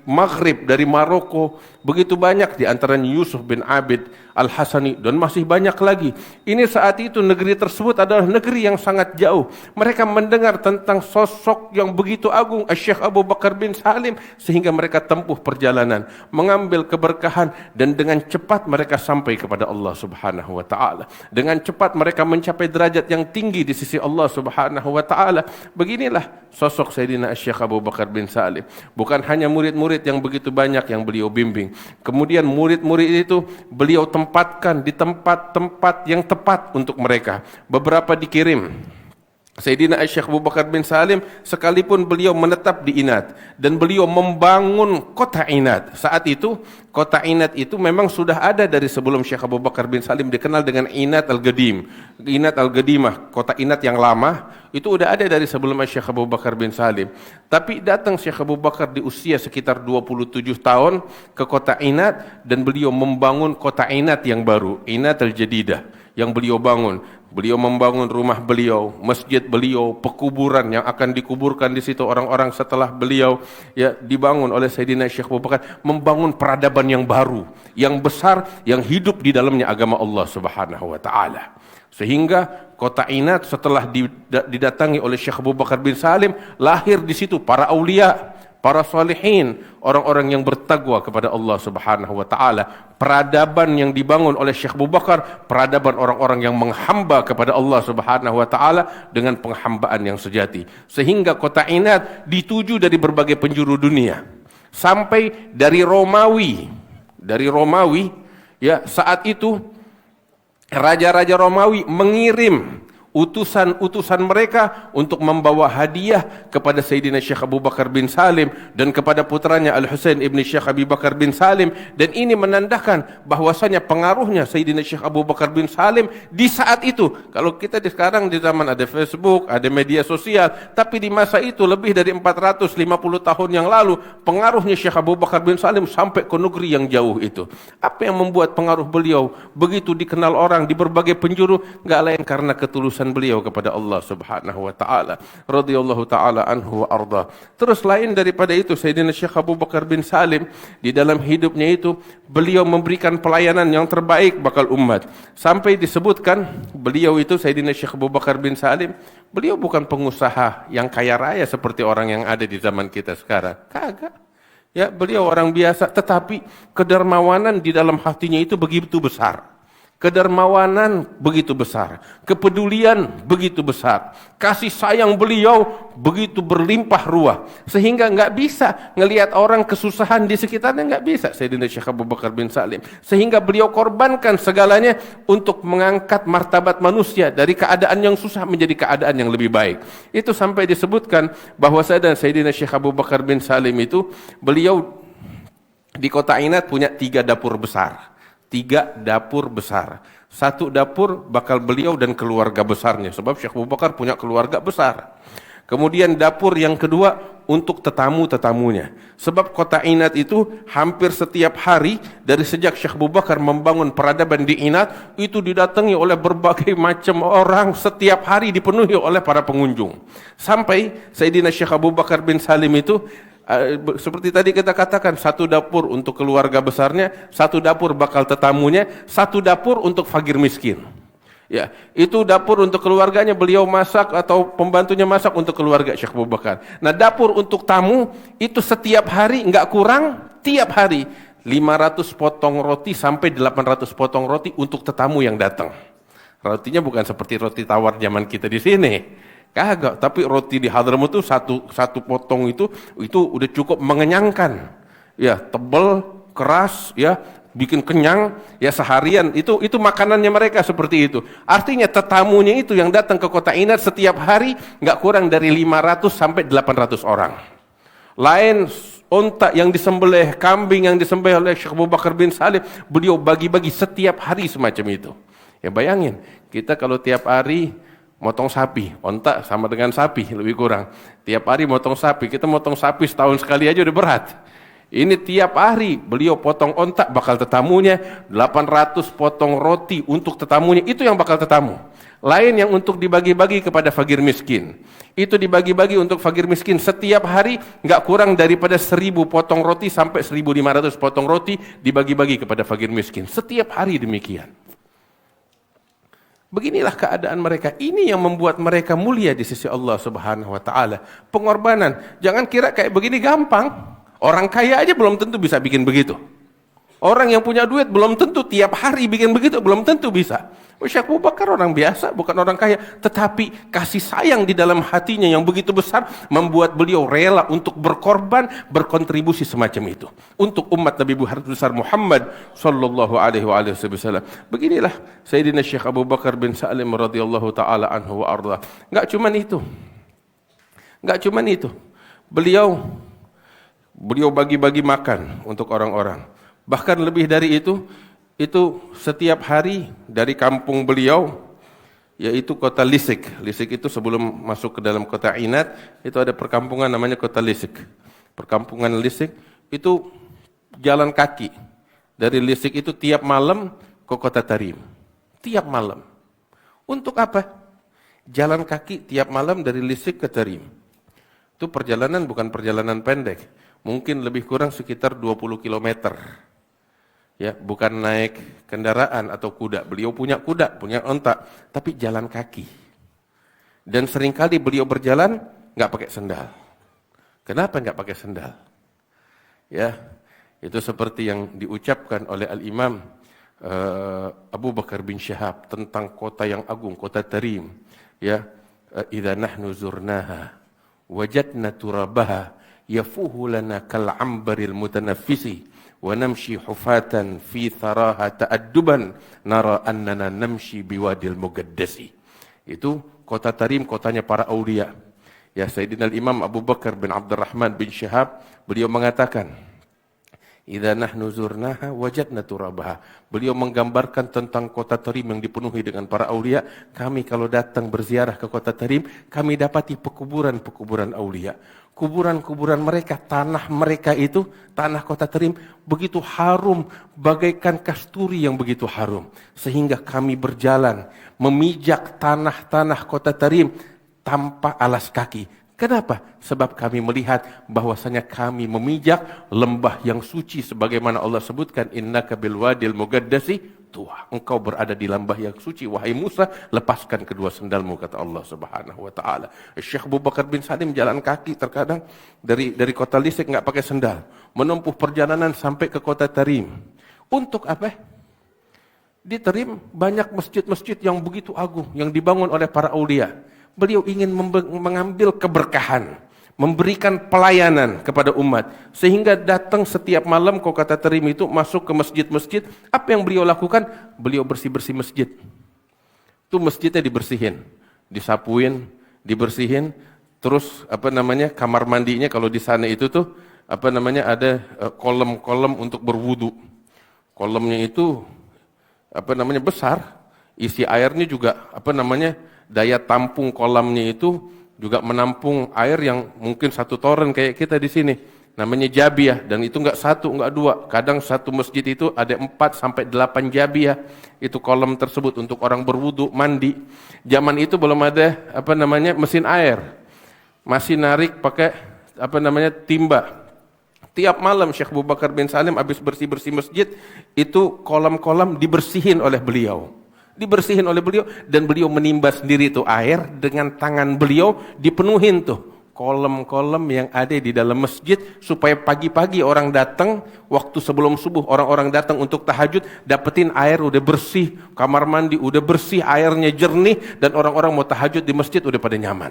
Maghrib, dari Maroko, begitu banyak, di antaranya Yusuf bin Abid Al-Hasani, dan masih banyak lagi. Ini saat itu negeri tersebut adalah negeri yang sangat jauh. Mereka mendengar tentang sosok yang begitu agung, Syekh Abu Bakar bin Salim, sehingga mereka tempuh perjalanan, mengambil keberkahan, dan dengan cepat mereka sampai kepada Allah Subhanahu wa taala. Dengan cepat mereka mencapai derajat yang tinggi di sisi Allah Subhanahu wa taala. Beginilah sosok Sayyidina Syekh Abu Bakar bin Salim. Bukan hanya murid-murid yang begitu banyak yang beliau bimbing. Kemudian murid-murid itu beliau tempatkan di tempat-tempat yang tepat untuk mereka. Beberapa dikirim. Sayyidina Syekh Abu Bakar bin Salim sekalipun beliau menetap di Inat dan beliau membangun kota Inat. Saat itu kota Inat itu memang sudah ada dari sebelum Syekh Abu Bakar bin Salim, dikenal dengan Inat Al-Gadim. Inat Al-Gadimah, kota Inat yang lama, itu udah ada dari sebelum Syekh Abu Bakar bin Salim. Tapi datang Syekh Abu Bakar di usia sekitar 27 tahun ke kota Inat dan beliau membangun kota Inat yang baru, Inat Al-Jadidah, yang beliau bangun. Beliau membangun rumah beliau, masjid beliau, pekuburan yang akan dikuburkan di situ orang-orang setelah beliau, ya, dibangun oleh Sayyidina Syekh Abu Bakar, membangun peradaban yang baru, yang besar, yang hidup di dalamnya agama Allah Subhanahu wa taala. Sehingga kota Inat setelah didatangi oleh Syekh Abu Bakar bin Salim, lahir di situ para aulia, para salihin, orang-orang yang bertakwa kepada Allah Subhanahu wa taala. Peradaban yang dibangun oleh Syekh Abu Bakar, peradaban orang-orang yang menghamba kepada Allah Subhanahu wa taala dengan penghambaan yang sejati. Sehingga kota Inat dituju dari berbagai penjuru dunia. Sampai dari Romawi. Dari Romawi, ya, saat itu raja-raja Romawi mengirim utusan-utusan mereka untuk membawa hadiah kepada Sayyidina Syekh Abu Bakar bin Salim dan kepada putranya Al-Husain ibn Syekh Abi Bakar bin Salim, dan ini menandakan bahwasanya pengaruhnya Sayyidina Syekh Abu Bakar bin Salim di saat itu. Kalau kita sekarang di zaman ada Facebook, ada media sosial, tapi di masa itu lebih dari 450 tahun yang lalu pengaruhnya Syekh Abu Bakar bin Salim sampai ke negeri yang jauh itu. Apa yang membuat pengaruh beliau begitu dikenal orang di berbagai penjuru? Enggak lain karena ketulusan beliau kepada Allah Subhanahu wa taala, radhiyallahu taala anhu wa arda. Terus lain daripada itu, Sayyidina Syekh Abu Bakar bin Salim di dalam hidupnya itu beliau memberikan pelayanan yang terbaik bakal umat. Sampai disebutkan beliau itu, Sayyidina Syekh Abu Bakar bin Salim, beliau bukan pengusaha yang kaya raya seperti orang yang ada di zaman kita sekarang. Kagak. Ya, beliau orang biasa, tetapi kedermawanan di dalam hatinya itu begitu besar. Kedermawanan begitu besar, kepedulian begitu besar, kasih sayang beliau begitu berlimpah ruah, sehingga nggak bisa ngelihat orang kesusahan di sekitarnya, nggak bisa Sayyidina Syekh Abu Bakar bin Salim, sehingga beliau korbankan segalanya untuk mengangkat martabat manusia dari keadaan yang susah menjadi keadaan yang lebih baik. Itu sampai disebutkan bahwa Sayyidina Syekh Abu Bakar bin Salim itu, beliau di kota Ainat punya 3 dapur besar. 3 dapur besar. 1 dapur bakal beliau dan keluarga besarnya, sebab Syekh Abu Bakar punya keluarga besar. Kemudian dapur yang kedua untuk tetamu-tetamunya, sebab kota Ainat itu hampir setiap hari dari sejak Syekh Abu Bakar membangun peradaban di Ainat itu didatangi oleh berbagai macam orang, setiap hari dipenuhi oleh para pengunjung. Sampai Sayyidina Syekh Abu Bakar bin Salim itu seperti tadi kita katakan, 1 dapur untuk keluarga besarnya, 1 dapur bakal tetamunya, 1 dapur untuk fakir miskin. Ya, itu dapur untuk keluarganya, beliau masak atau pembantunya masak untuk keluarga Syekh Abu Bakar. Nah, dapur untuk tamu itu setiap hari enggak kurang, tiap hari 500 potong roti sampai 800 potong roti untuk tetamu yang datang. Rotinya bukan seperti roti tawar zaman kita di sini. Kagak, tapi roti di Hadramaut itu satu potong itu udah cukup mengenyangkan. Ya, tebal, keras, ya, bikin kenyang, ya seharian. Itu makanannya mereka seperti itu. Artinya tetamunya itu yang datang ke kota Ainat setiap hari nggak kurang dari 500 sampai 800 orang. Lain onta yang disembelih, kambing yang disembelih oleh Syekh Abu Bakar bin Salim, beliau bagi-bagi setiap hari semacam itu. Ya bayangin, kita kalau tiap hari motong sapi, onta sama dengan sapi lebih kurang. Tiap hari motong sapi, kita motong sapi setahun sekali aja udah berat. Ini tiap hari beliau potong onta bakal tetamunya, 800 potong roti untuk tetamunya, itu yang bakal tetamu. Lain yang untuk dibagi-bagi kepada fakir miskin. Itu dibagi-bagi untuk fakir miskin setiap hari nggak kurang daripada 1000 potong roti sampai 1500 potong roti dibagi-bagi kepada fakir miskin. Setiap hari demikian. Beginilah keadaan mereka. Ini yang membuat mereka mulia di sisi Allah Subhanahu wa taala. Pengorbanan. Jangan kira kayak begini gampang. Orang kaya aja belum tentu bisa bikin begitu. Orang yang punya duit belum tentu tiap hari bikin begitu, belum tentu bisa. Syekh Abu Bakar orang biasa, bukan orang kaya, tetapi kasih sayang di dalam hatinya yang begitu besar membuat beliau rela untuk berkorban, berkontribusi semacam itu untuk umat Nabi besar Muhammad sallallahu alaihi wasallam. Beginilah Sayyidina Syekh Abu Bakar bin Salim radhiyallahu taala anhu wa arda. Enggak cuman itu. Beliau bagi-bagi makan untuk orang-orang. Bahkan lebih dari itu setiap hari dari kampung beliau, yaitu kota Lisik. Lisik itu sebelum masuk ke dalam kota Ainat, itu ada perkampungan namanya kota Lisik. Perkampungan Lisik itu jalan kaki. Dari Lisik itu tiap malam ke kota Tarim. Tiap malam. Untuk apa? Jalan kaki tiap malam dari Lisik ke Tarim. Itu perjalanan bukan perjalanan pendek. Mungkin lebih kurang sekitar 20 kilometer. Ya, bukan naik kendaraan atau kuda. Beliau punya kuda, punya onta, tapi jalan kaki. Dan seringkali beliau berjalan nggak pakai sendal. Kenapa nggak pakai sendal? Ya, itu seperti yang diucapkan oleh Al-Imam Abu Bakar bin Syahab tentang kota yang agung, kota Tarim. Ya, idza nahnu zurnaha wajadna turabaha yafuhu lana kal ambaril mutanaffisi wa namshi hufatan fi tharaha ta'adduban nara annana namshi biwadil mugaddasi. Itu kota Tarim, kotanya para aulia. Ya, Sayyidina Imam Abu Bakar bin Abdurrahman bin Syihab, beliau mengatakan, "Idza nahnu zurnaha wajadna turabaha." Beliau menggambarkan tentang kota Tarim yang dipenuhi dengan para aulia. Kami kalau datang berziarah ke kota Tarim, kami dapati pekuburan-pekuburan aulia. Kuburan-kuburan mereka, tanah mereka itu, tanah kota Tarim begitu harum, bagaikan kasturi yang begitu harum. Sehingga kami berjalan memijak tanah-tanah kota Tarim tanpa alas kaki. Kenapa? Sebab kami melihat bahwasanya kami memijak lembah yang suci sebagaimana Allah sebutkan, innaka bil wadil mugaddasi tuwa. Engkau berada di lembah yang suci, wahai Musa, lepaskan kedua sendalmu, kata Allah Subhanahu wa taala. Syekh Abu Bakar bin Salim jalan kaki terkadang dari kota Lisik enggak pakai sendal, menempuh perjalanan sampai ke kota Tarim. Untuk apa? Di Tarim banyak masjid-masjid yang begitu agung yang dibangun oleh para aulia. Beliau ingin mengambil keberkahan, memberikan pelayanan kepada umat. Sehingga datang setiap malam ke kota Tarim itu, masuk ke masjid-masjid. Apa yang beliau lakukan? Beliau bersih-bersih masjid. Itu masjidnya dibersihin, disapuin, dibersihin. Terus kamar mandinya kalau di sana itu tuh ada kolom-kolom untuk berwudu. Kolomnya itu besar, isi airnya juga daya tampung kolamnya itu juga menampung air yang mungkin 1 toren kayak kita di sini. Namanya jabiah, dan itu enggak 1, enggak 2. Kadang satu masjid itu ada 4 sampai 8 jabiah. Itu kolam tersebut untuk orang berwudu, mandi. Zaman itu belum ada mesin air. Masih narik pakai timba. Tiap malam Syekh Abu Bakar bin Salim habis bersih-bersih masjid, itu kolam-kolam dibersihin oleh beliau. Dan beliau menimba sendiri itu air dengan tangan beliau, dipenuhin tuh kolam-kolam yang ada di dalam masjid supaya pagi-pagi orang datang, waktu sebelum subuh orang-orang datang untuk tahajud, dapetin air udah bersih, kamar mandi udah bersih, airnya jernih, dan orang-orang mau tahajud di masjid udah pada nyaman.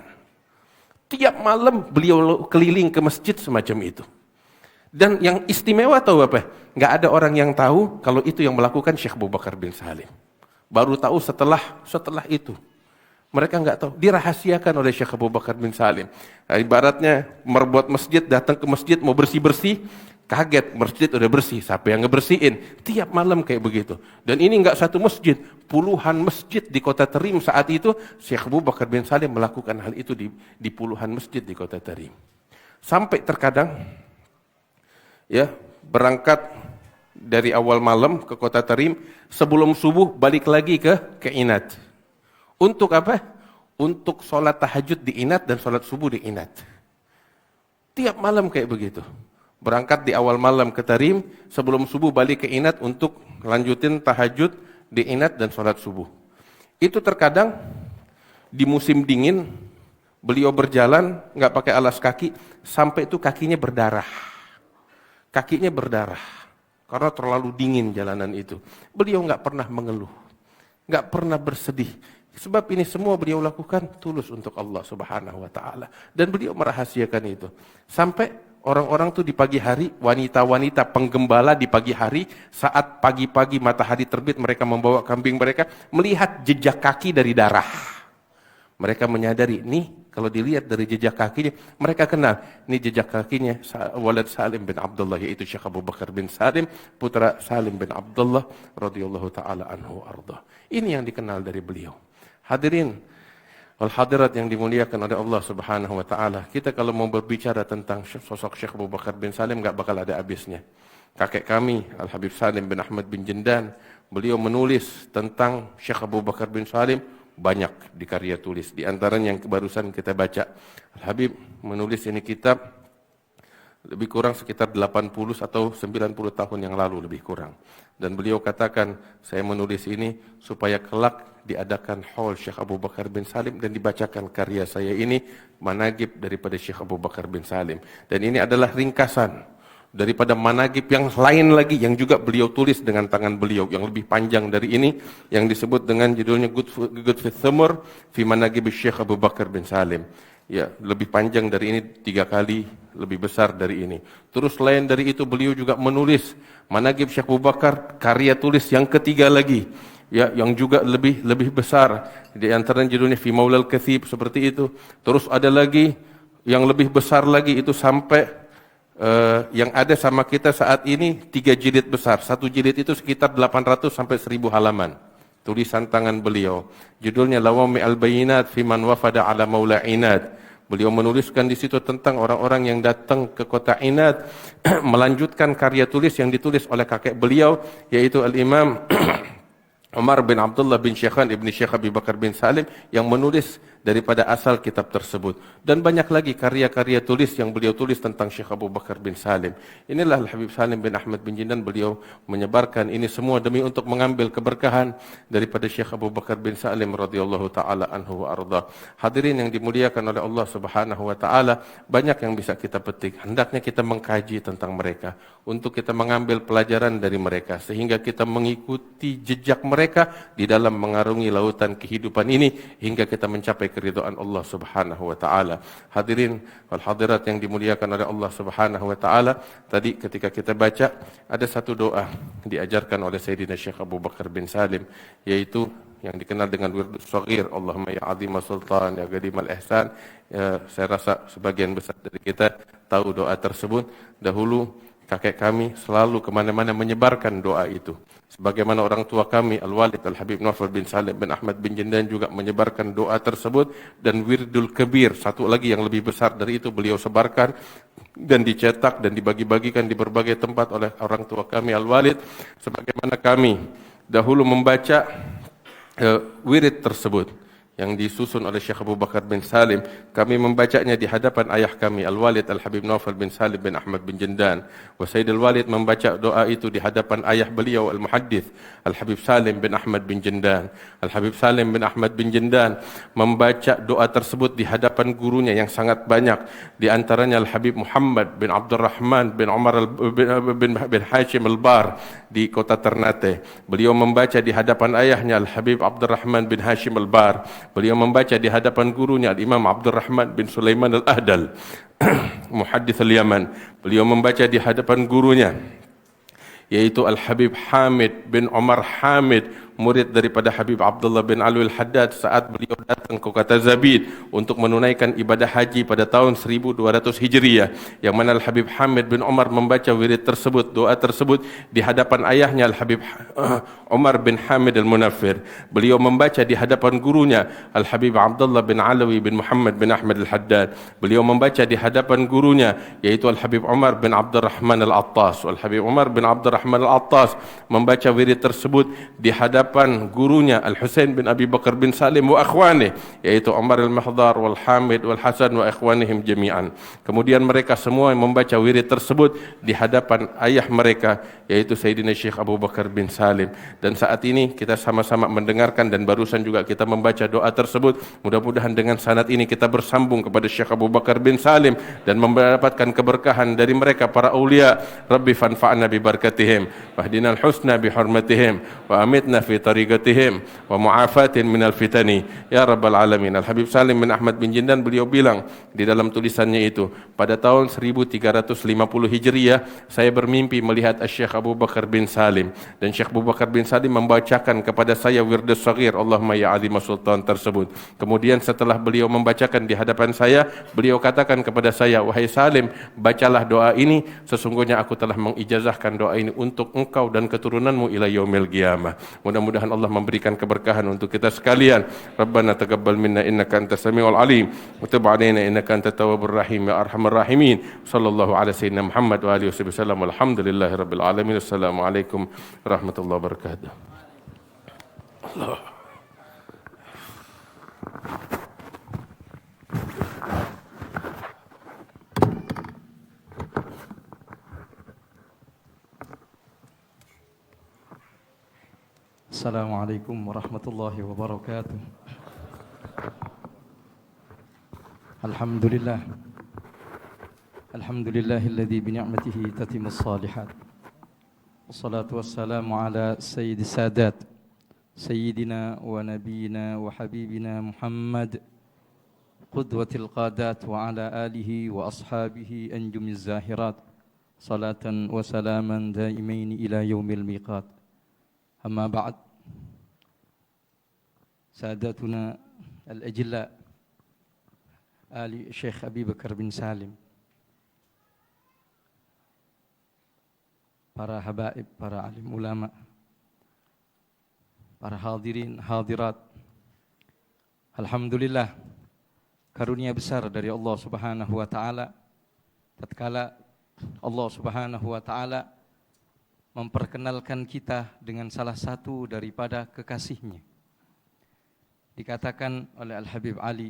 Tiap malam beliau keliling ke masjid semacam itu. Dan yang istimewa tahu apa? Nggak ada orang yang tahu kalau itu yang melakukan Syekh Abu Bakar bin Salim. Baru tahu setelah itu. Mereka nggak tahu, dirahasiakan oleh Syekh Abu Bakar bin Salim. Nah, ibaratnya merbuat masjid, datang ke masjid mau bersih-bersih, kaget masjid udah bersih, siapa yang ngebersihin? Tiap malam kayak begitu. Dan ini nggak satu masjid, puluhan masjid di kota Tarim saat itu. Syekh Abu Bakar bin Salim melakukan hal itu di puluhan masjid di kota Tarim. Sampai terkadang berangkat dari awal malam ke kota Tarim, sebelum subuh balik lagi ke Inat. Untuk apa? Untuk sholat tahajud di Inat dan sholat subuh di Inat. Tiap malam kayak begitu. Berangkat di awal malam ke Tarim, sebelum subuh balik ke Inat untuk lanjutin tahajud di Inat dan sholat subuh. Itu terkadang di musim dingin, beliau berjalan nggak pakai alas kaki, sampai itu kakinya berdarah. Kakinya berdarah. Karena terlalu dingin jalanan itu. Beliau nggak pernah mengeluh, nggak pernah bersedih. Sebab ini semua beliau lakukan tulus untuk Allah Subhanahu wa taala. Dan beliau merahasiakan itu. Sampai orang-orang tuh di pagi hari, wanita-wanita penggembala di pagi hari, saat pagi-pagi matahari terbit, mereka membawa kambing mereka, melihat jejak kaki dari darah. Mereka menyadari, nih kalau dilihat dari jejak kakinya, mereka kenal, ini jejak kakinya Walad Salim bin Abdullah, yaitu Syekh Abu Bakar bin Salim, putra Salim bin Abdullah radhiyallahu taala anhu arda. Ini yang dikenal dari beliau. Hadirin wal hadirat yang dimuliakan oleh Allah Subhanahu wa taala. Kita kalau mau berbicara tentang sosok Syekh Abu Bakar bin Salim enggak bakal ada habisnya. Kakek kami Al Habib Salim bin Ahmad bin Jendan, beliau menulis tentang Syekh Abu Bakar bin Salim banyak di karya tulis. Di antaranya yang barusan kita baca, Al-Habib menulis ini kitab lebih kurang sekitar 80 atau 90 tahun yang lalu lebih kurang. Dan beliau katakan, saya menulis ini supaya kelak diadakan haul Syekh Abu Bakar bin Salim dan dibacakan karya saya ini, managib daripada Syekh Abu Bakar bin Salim. Dan ini adalah ringkasan daripada managib yang lain lagi yang juga beliau tulis dengan tangan beliau, yang lebih panjang dari ini, yang disebut dengan judulnya Good Fit Thumur fi Managib Syekh Abu Bakar bin Salim. Ya, lebih panjang dari ini 3 kali lebih besar dari ini. Terus lain dari itu beliau juga menulis managib Syekh Abu Bakar, karya tulis yang ketiga lagi, ya, yang juga lebih besar. Di antara judulnya Fi Maulal Kathib, seperti itu. Terus ada lagi yang lebih besar lagi, itu sampai yang ada sama kita saat ini 3 jilid besar. 1 jilid itu sekitar 800 sampai 1000 halaman. Tulisan tangan beliau. Judulnya Lawami Al-Bayinat Fi Man Wafada Ala Maula Inad. Beliau menuliskan di situ tentang orang-orang yang datang ke kota Inad melanjutkan karya tulis yang ditulis oleh kakek beliau, yaitu Al-Imam Umar bin Abdullah bin Syekhan ibni Syekh Abi Bakar bin Salim, yang menulis daripada asal kitab tersebut. Dan banyak lagi karya-karya tulis yang beliau tulis tentang Syekh Abu Bakar bin Salim. Inilah Al-Habib Salim bin Ahmad bin Jindan, beliau menyebarkan ini semua demi untuk mengambil keberkahan daripada Syekh Abu Bakar bin Salim radhiyallahu taala anhu wa arda. Hadirin yang dimuliakan oleh Allah Subhanahu wa taala, banyak yang bisa kita petik. Hendaknya kita mengkaji tentang mereka untuk kita mengambil pelajaran dari mereka, sehingga kita mengikuti jejak mereka di dalam mengarungi lautan kehidupan ini hingga kita mencapai keridhaan Allah Subhanahu wa taala. Hadirin wal hadirat yang dimuliakan oleh Allah Subhanahu wa taala, tadi ketika kita baca ada satu doa diajarkan oleh Sayyidina Syekh Abu Bakar bin Salim, yaitu yang dikenal dengan Wirdus Shaghir, Allahumma ya azim sultan ya qadim al-ihsan. Saya rasa sebagian besar dari kita tahu doa tersebut. Dahulu kakek kami selalu kemana-mana menyebarkan doa itu. Sebagaimana orang tua kami, Al-Walid Al-Habib Nawfal bin Salim bin Ahmad bin Jindan juga menyebarkan doa tersebut. Dan Wirdul Kabir, satu lagi yang lebih besar dari itu, beliau sebarkan dan dicetak dan dibagi-bagikan di berbagai tempat oleh orang tua kami, Al-Walid. Sebagaimana kami dahulu membaca wirid tersebut yang disusun oleh Syekh Abu Bakar bin Salim, kami membacanya di hadapan ayah kami, Al-Walid Al-Habib Nawfal bin Salim bin Ahmad bin Jindan. Wa Sayyid Al-Walid membaca doa itu di hadapan ayah beliau, Al-Muhaddith Al-Habib Salim bin Ahmad bin Jindan. Al-Habib Salim bin Ahmad bin Jindan membaca doa tersebut di hadapan gurunya yang sangat banyak, di antaranya Al-Habib Muhammad bin Abdurrahman bin Umar bin Hashim Al-Bar di kota Ternate. Beliau membaca di hadapan ayahnya, Al-Habib Abdurrahman bin Hashim Al-Bar. Beliau membaca di hadapan gurunya, Al-Imam Abdurrahman bin Sulaiman Al-Ahdal, Muhaddits Al-Yaman. Beliau membaca di hadapan gurunya, yaitu Al-Habib Hamid bin Umar Hamid, murid daripada Habib Abdullah bin Alwi Al-Haddad, saat beliau datang ke kota Zabid untuk menunaikan ibadah haji pada tahun 1200 Hijriah, yang mana Al-Habib Hamid bin Umar membaca wirid tersebut, doa tersebut di hadapan ayahnya, Al-Habib Umar bin Hamid Al-Munaffir. Beliau membaca di hadapan gurunya, Al-Habib Abdullah bin Alawi bin Muhammad bin Ahmad Al-Haddad. Beliau membaca di hadapan gurunya, yaitu Al-Habib Umar bin Abdurrahman Al-Attas. Al-Habib Umar bin Abdurrahman Al-Attas membaca wirid tersebut di hadapan gurunya, Al-Husain bin Abi Bakar bin Salim wa akhwanih, yaitu Umar Al-Mahdar wal Hamid wal Hasan wa ikhwanihim jami'an. Kemudian mereka semua membaca wirid tersebut di hadapan ayah mereka, yaitu Sayyidina Syekh Abu Bakar bin Salim. Dan saat ini kita sama-sama mendengarkan dan barusan juga kita membaca doa tersebut. Mudah-mudahan dengan sanad ini kita bersambung kepada Syekh Abu Bakar bin Salim dan mendapatkan keberkahan dari mereka para aulia. Rabbi fanfa'na bi barakatihim wahdinal husna bi hurmatihim wa amitna fi tariqatihim wa mu'afatin minal fitani ya rabbal alamin. Al-Habib Salim bin Ahmad bin Jindan, beliau bilang di dalam tulisannya itu, pada tahun 1350 Hijriah saya bermimpi melihat Syekh Abu Bakar bin Salim, dan Syekh Abu Bakar bin Salim membacakan kepada saya Wirdus Shaghir, Allahumma ya azim sultan tersebut. Kemudian setelah beliau membacakan di hadapan saya, beliau katakan kepada saya, wahai Salim, bacalah doa ini, sesungguhnya aku telah mengijazahkan doa ini untuk engkau dan keturunanmu ila yaumil qiyamah. Mudah-mudahan Allah memberikan keberkahan untuk kita sekalian. Rabbana taqabbal minna innaka antas samiul alim wa tub alaina innaka antat tawwabur rahim ya arhamar rahimin. Sallallahu ala sayyidina Muhammad wa alihi wasallam. Alhamdulillahirabbil alamin. Assalamualaikum warahmatullahi wabarakatuh. Allah. Assalamualaikum warahmatullahi wabarakatuh. Alhamdulillah. Alhamdulillahilladzi bi ni'matihi tatimmus shalihat. Wassalatu wassalamu ala sayyidis sadat sayyidina wa nabiyyina wa habibina Muhammad qudwatil qadat wa ala alihi wa ashabihi anjumiz zahirat salatan wa salaman daimain ila yaumil miqat. Amma ba'd. Sadatuna al-ajilla Ali Syekh Abi Bakar bin Salim, para habaib, para alim ulama, para hadirin hadirat. Alhamdulillah, karunia besar dari Allah Subhanahu wa taala tatkala Allah Subhanahu wa taala memperkenalkan kita dengan salah satu daripada kekasihnya. Dikatakan oleh Al-Habib Ali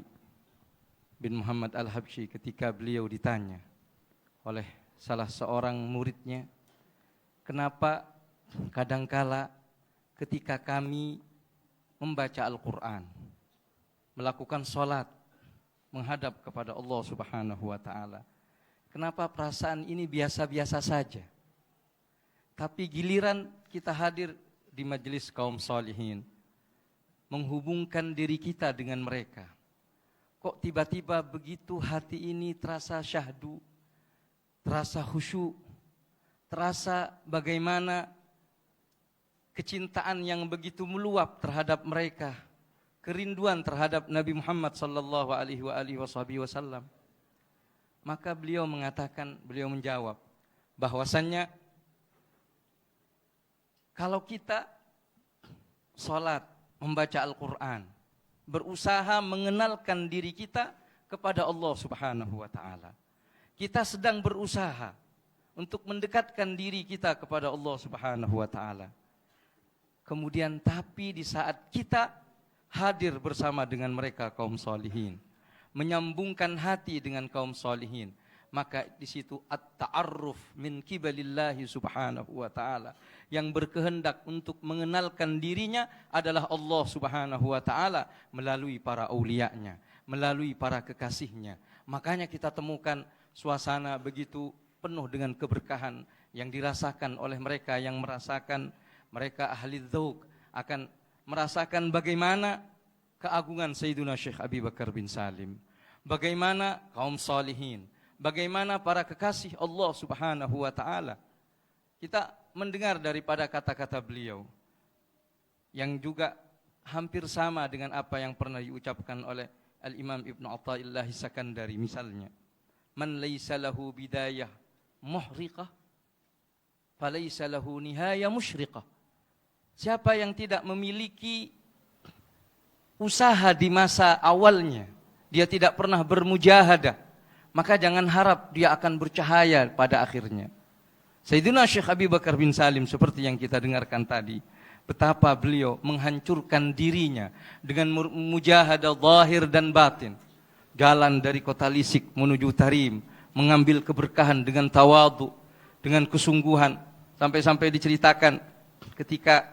bin Muhammad Al-Habsyi ketika beliau ditanya oleh salah seorang muridnya, kenapa kadangkala ketika kami membaca Al-Quran, melakukan sholat, menghadap kepada Allah Subhanahu wa ta'ala, kenapa perasaan ini biasa-biasa saja? Tapi giliran kita hadir di majelis kaum salihin, menghubungkan diri kita dengan mereka, kok tiba-tiba begitu hati ini terasa syahdu, terasa khusyuk, terasa bagaimana kecintaan yang begitu meluap terhadap mereka, kerinduan terhadap Nabi Muhammad sallallahu alaihi wasallam. Maka beliau mengatakan, beliau menjawab bahwasannya kalau kita sholat, membaca Al-Quran, berusaha mengenalkan diri kita kepada Allah Subhanahu wa ta'ala, kita sedang berusaha untuk mendekatkan diri kita kepada Allah Subhanahu wa ta'ala. Kemudian tapi di saat kita hadir bersama dengan mereka kaum salihin, menyambungkan hati dengan kaum salihin, maka di situ at-ta'arruf min qibalillahi subhanahu wa ta'ala, yang berkehendak untuk mengenalkan dirinya adalah Allah Subhanahu wa ta'ala melalui para aulianya, melalui para kekasihnya. Makanya kita temukan suasana begitu penuh dengan keberkahan yang dirasakan oleh mereka yang merasakan, mereka ahli dzauq akan merasakan bagaimana keagungan Sayyiduna Syekh Abi Bakar bin Salim, bagaimana kaum salihin, bagaimana para kekasih Allah Subhanahu wa ta'ala. Kita mendengar daripada kata-kata beliau yang juga hampir sama dengan apa yang pernah diucapkan oleh Al-Imam Ibn Athaillah Sakandari misalnya. Man laysa lahu bidayah muhriqah falaysa lahu nihayah musyriqah. Siapa yang tidak memiliki usaha di masa awalnya, dia tidak pernah bermujahadah, maka jangan harap dia akan bercahaya pada akhirnya. Sayyidina Syekh Abi Bakar bin Salim seperti yang kita dengarkan tadi, betapa beliau menghancurkan dirinya dengan mujahadah zahir dan batin. Jalan dari kota Lisik menuju Tarim, mengambil keberkahan dengan tawadhu, dengan kesungguhan. Sampai-sampai diceritakan ketika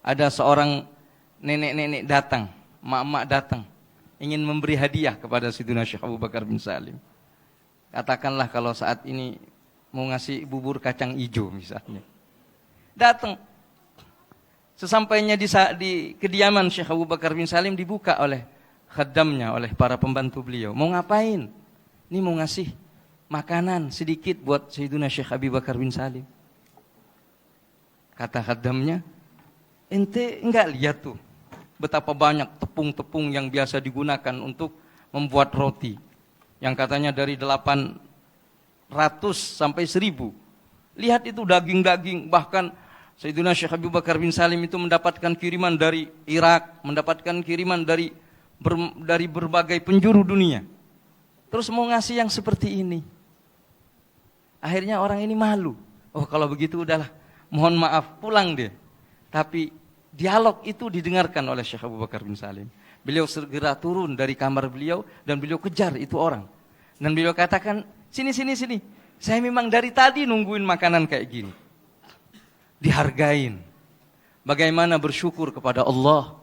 ada seorang nenek-nenek datang, mak-mak datang, ingin memberi hadiah kepada Sayyidina Syekh Abu Bakar bin Salim. Katakanlah kalau saat ini mau ngasih bubur kacang hijau misalnya. Datang. Sesampainya di kediaman Syekh Abu Bakar bin Salim, dibuka oleh khaddamnya, oleh para pembantu beliau. Mau ngapain? Ini mau ngasih makanan sedikit buat Sayyidina Syekh Abi Bakar bin Salim. Kata khaddamnya, ente enggak lihat tuh betapa banyak tepung-tepung yang biasa digunakan untuk membuat roti, yang katanya dari 800 sampai 1000. Lihat itu daging-daging, bahkan Sayyidina Syekh Abu Bakar bin Salim itu mendapatkan kiriman dari Irak, mendapatkan kiriman dari berbagai penjuru dunia. Terus mau ngasih yang seperti ini. Akhirnya orang ini malu. Oh kalau begitu udahlah, mohon maaf, pulang deh. Tapi dialog itu didengarkan oleh Syekh Abu Bakar bin Salim. Beliau segera turun dari kamar beliau dan beliau kejar itu orang. Dan beliau katakan, sini. Saya memang dari tadi nungguin makanan kayak gini. Dihargain. Bagaimana bersyukur kepada Allah.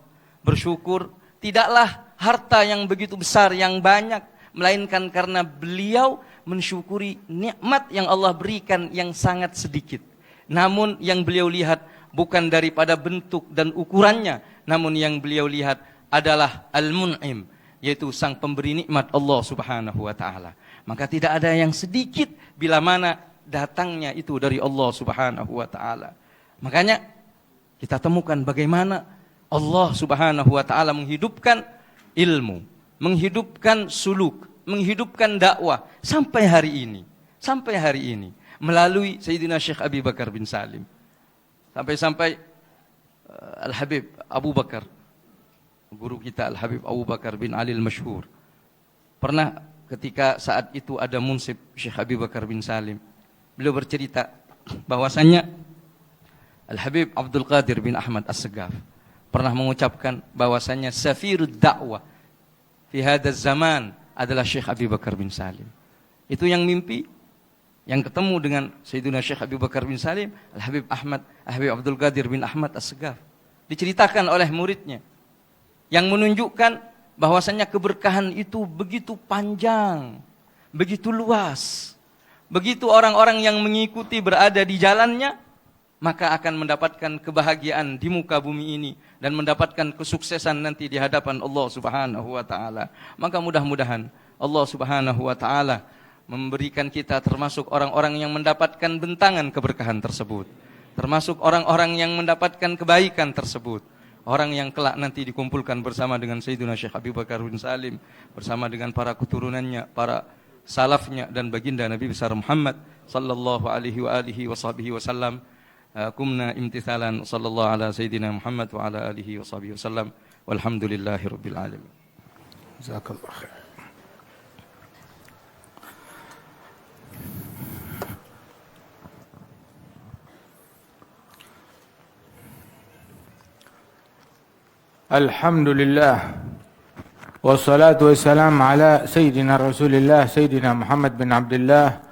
Bersyukur tidaklah harta yang begitu besar, yang banyak, melainkan karena beliau mensyukuri nikmat yang Allah berikan yang sangat sedikit. Namun yang beliau lihat bukan daripada bentuk dan ukurannya, namun yang beliau lihat adalah Al-Mun'im, yaitu sang pemberi nikmat Allah Subhanahu wa ta'ala. Maka tidak ada yang sedikit bila mana datangnya itu dari Allah Subhanahu wa ta'ala. Makanya kita temukan bagaimana Allah Subhanahu wa taala menghidupkan ilmu, menghidupkan suluk, menghidupkan dakwah sampai hari ini. Sampai hari ini melalui Sayyidina Syekh Abi Bakar bin Salim. Sampai-sampai Al-Habib Abu Bakar, guru kita Al-Habib Abu Bakar bin Ali Al-Masyhur, pernah ketika saat itu ada munsib Syekh Abi Bakar bin Salim, beliau bercerita bahwasannya Al-Habib Abdul Qadir bin Ahmad As-Segaf pernah mengucapkan bahwasannya safirud dakwah fi hadzal zaman adalah Syekh Abi Bakar bin Salim. Itu yang mimpi, yang ketemu dengan Sayyidina Syekh Abi Bakar bin Salim, Al-Habib Abdul Qadir bin Ahmad As-Segaf. Diceritakan oleh muridnya yang menunjukkan bahwasannya keberkahan itu begitu panjang, begitu luas. Begitu orang-orang yang mengikuti berada di jalannya, maka akan mendapatkan kebahagiaan di muka bumi ini dan mendapatkan kesuksesan nanti di hadapan Allah Subhanahu wa taala. Maka mudah-mudahan Allah Subhanahu wa taala memberikan kita termasuk orang-orang yang mendapatkan bentangan keberkahan tersebut, termasuk orang-orang yang mendapatkan kebaikan tersebut, orang yang kelak nanti dikumpulkan bersama dengan Sayyidina Syekh Abi Bakar bin Salim, bersama dengan para keturunannya, para salafnya dan baginda Nabi besar Muhammad sallallahu alaihi wa alihi wasallam. Kumna imtithalan sallallahu ala sayyidina Muhammad wa ala alihi wa sahbihi wasallam walhamdulillahi rabbil alamin. Jazakallah khair. Alhamdulillah wassalatu wassalam ala sayyidina Rasulillah sayyidina Muhammad bin Abdullah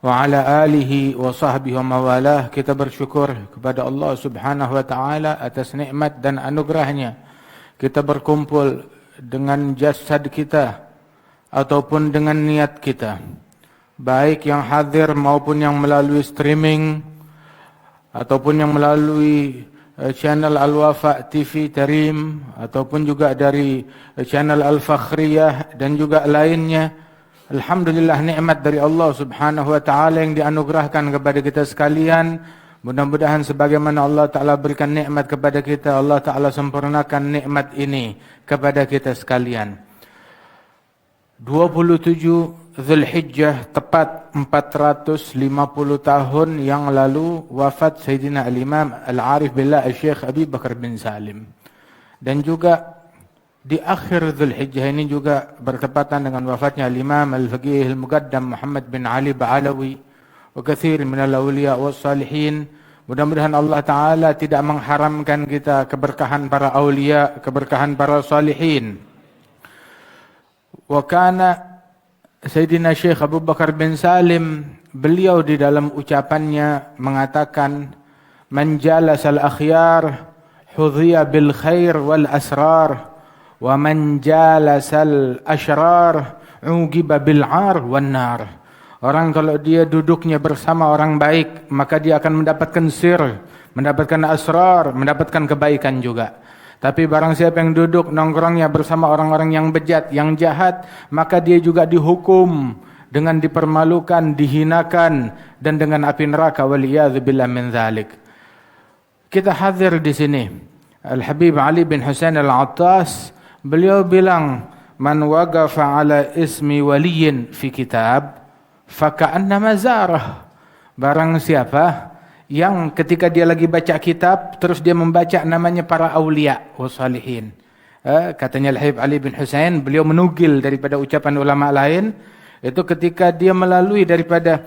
wa ala alihi wa sahbihi wa mawalah. Kita bersyukur kepada Allah Subhanahu wa taala atas nikmat dan anugerahnya. Kita berkumpul dengan jasad kita ataupun dengan niat kita, baik yang hadir maupun yang melalui streaming ataupun yang melalui channel Al-Wafa TV Tarim ataupun juga dari channel Al-Fakhriyah dan juga lainnya. Alhamdulillah, nikmat dari Allah Subhanahu wa taala yang dianugerahkan kepada kita sekalian. Mudah-mudahan sebagaimana Allah taala berikan nikmat kepada kita, Allah taala sempurnakan nikmat ini kepada kita sekalian. 27 Zulhijjah tepat 450 tahun yang lalu wafat Sayyidina Al-Imam Al-Arif Billah Al-Syekh Abi Bakar bin Salim. Dan juga di akhir Zulhijjah ini juga bertepatan dengan wafatnya Al-Imam Al-Faqih Al-Muqaddam Muhammad bin Ali Ba'alawi wa katsir min al-awliya was salihin. Mudah-mudahan Allah taala tidak mengharamkan kita keberkahan para aulia, keberkahan para salihin. Wa kana Sayyidina Syekh Abu Bakar bin Salim, beliau di dalam ucapannya mengatakan, man jalasal akhyar hudhiya bil khair wal asrar wa man jalasal ashrar ugiba bil ar wan nar. Orang kalau dia duduknya bersama orang baik, maka dia akan mendapatkan sir, mendapatkan asrar, mendapatkan kebaikan juga. Tapi barang siapa yang duduk nongkrongnya bersama orang-orang yang bejat, yang jahat, maka dia juga dihukum dengan dipermalukan, dihinakan, dan dengan api neraka. Waliyadzubillah min dzalik. Kita hadir di sini. Al-Habib Ali bin Husain Al-Attas, beliau bilang, man waqafa ala ismi waliyin fi kitab, faka'annama zarah. Barang siapa yang ketika dia lagi baca kitab, terus dia membaca namanya para awliya wa salihin. Katanya Al-Habib Ali bin Husain, beliau menukil daripada ucapan ulama lain, itu ketika dia melalui daripada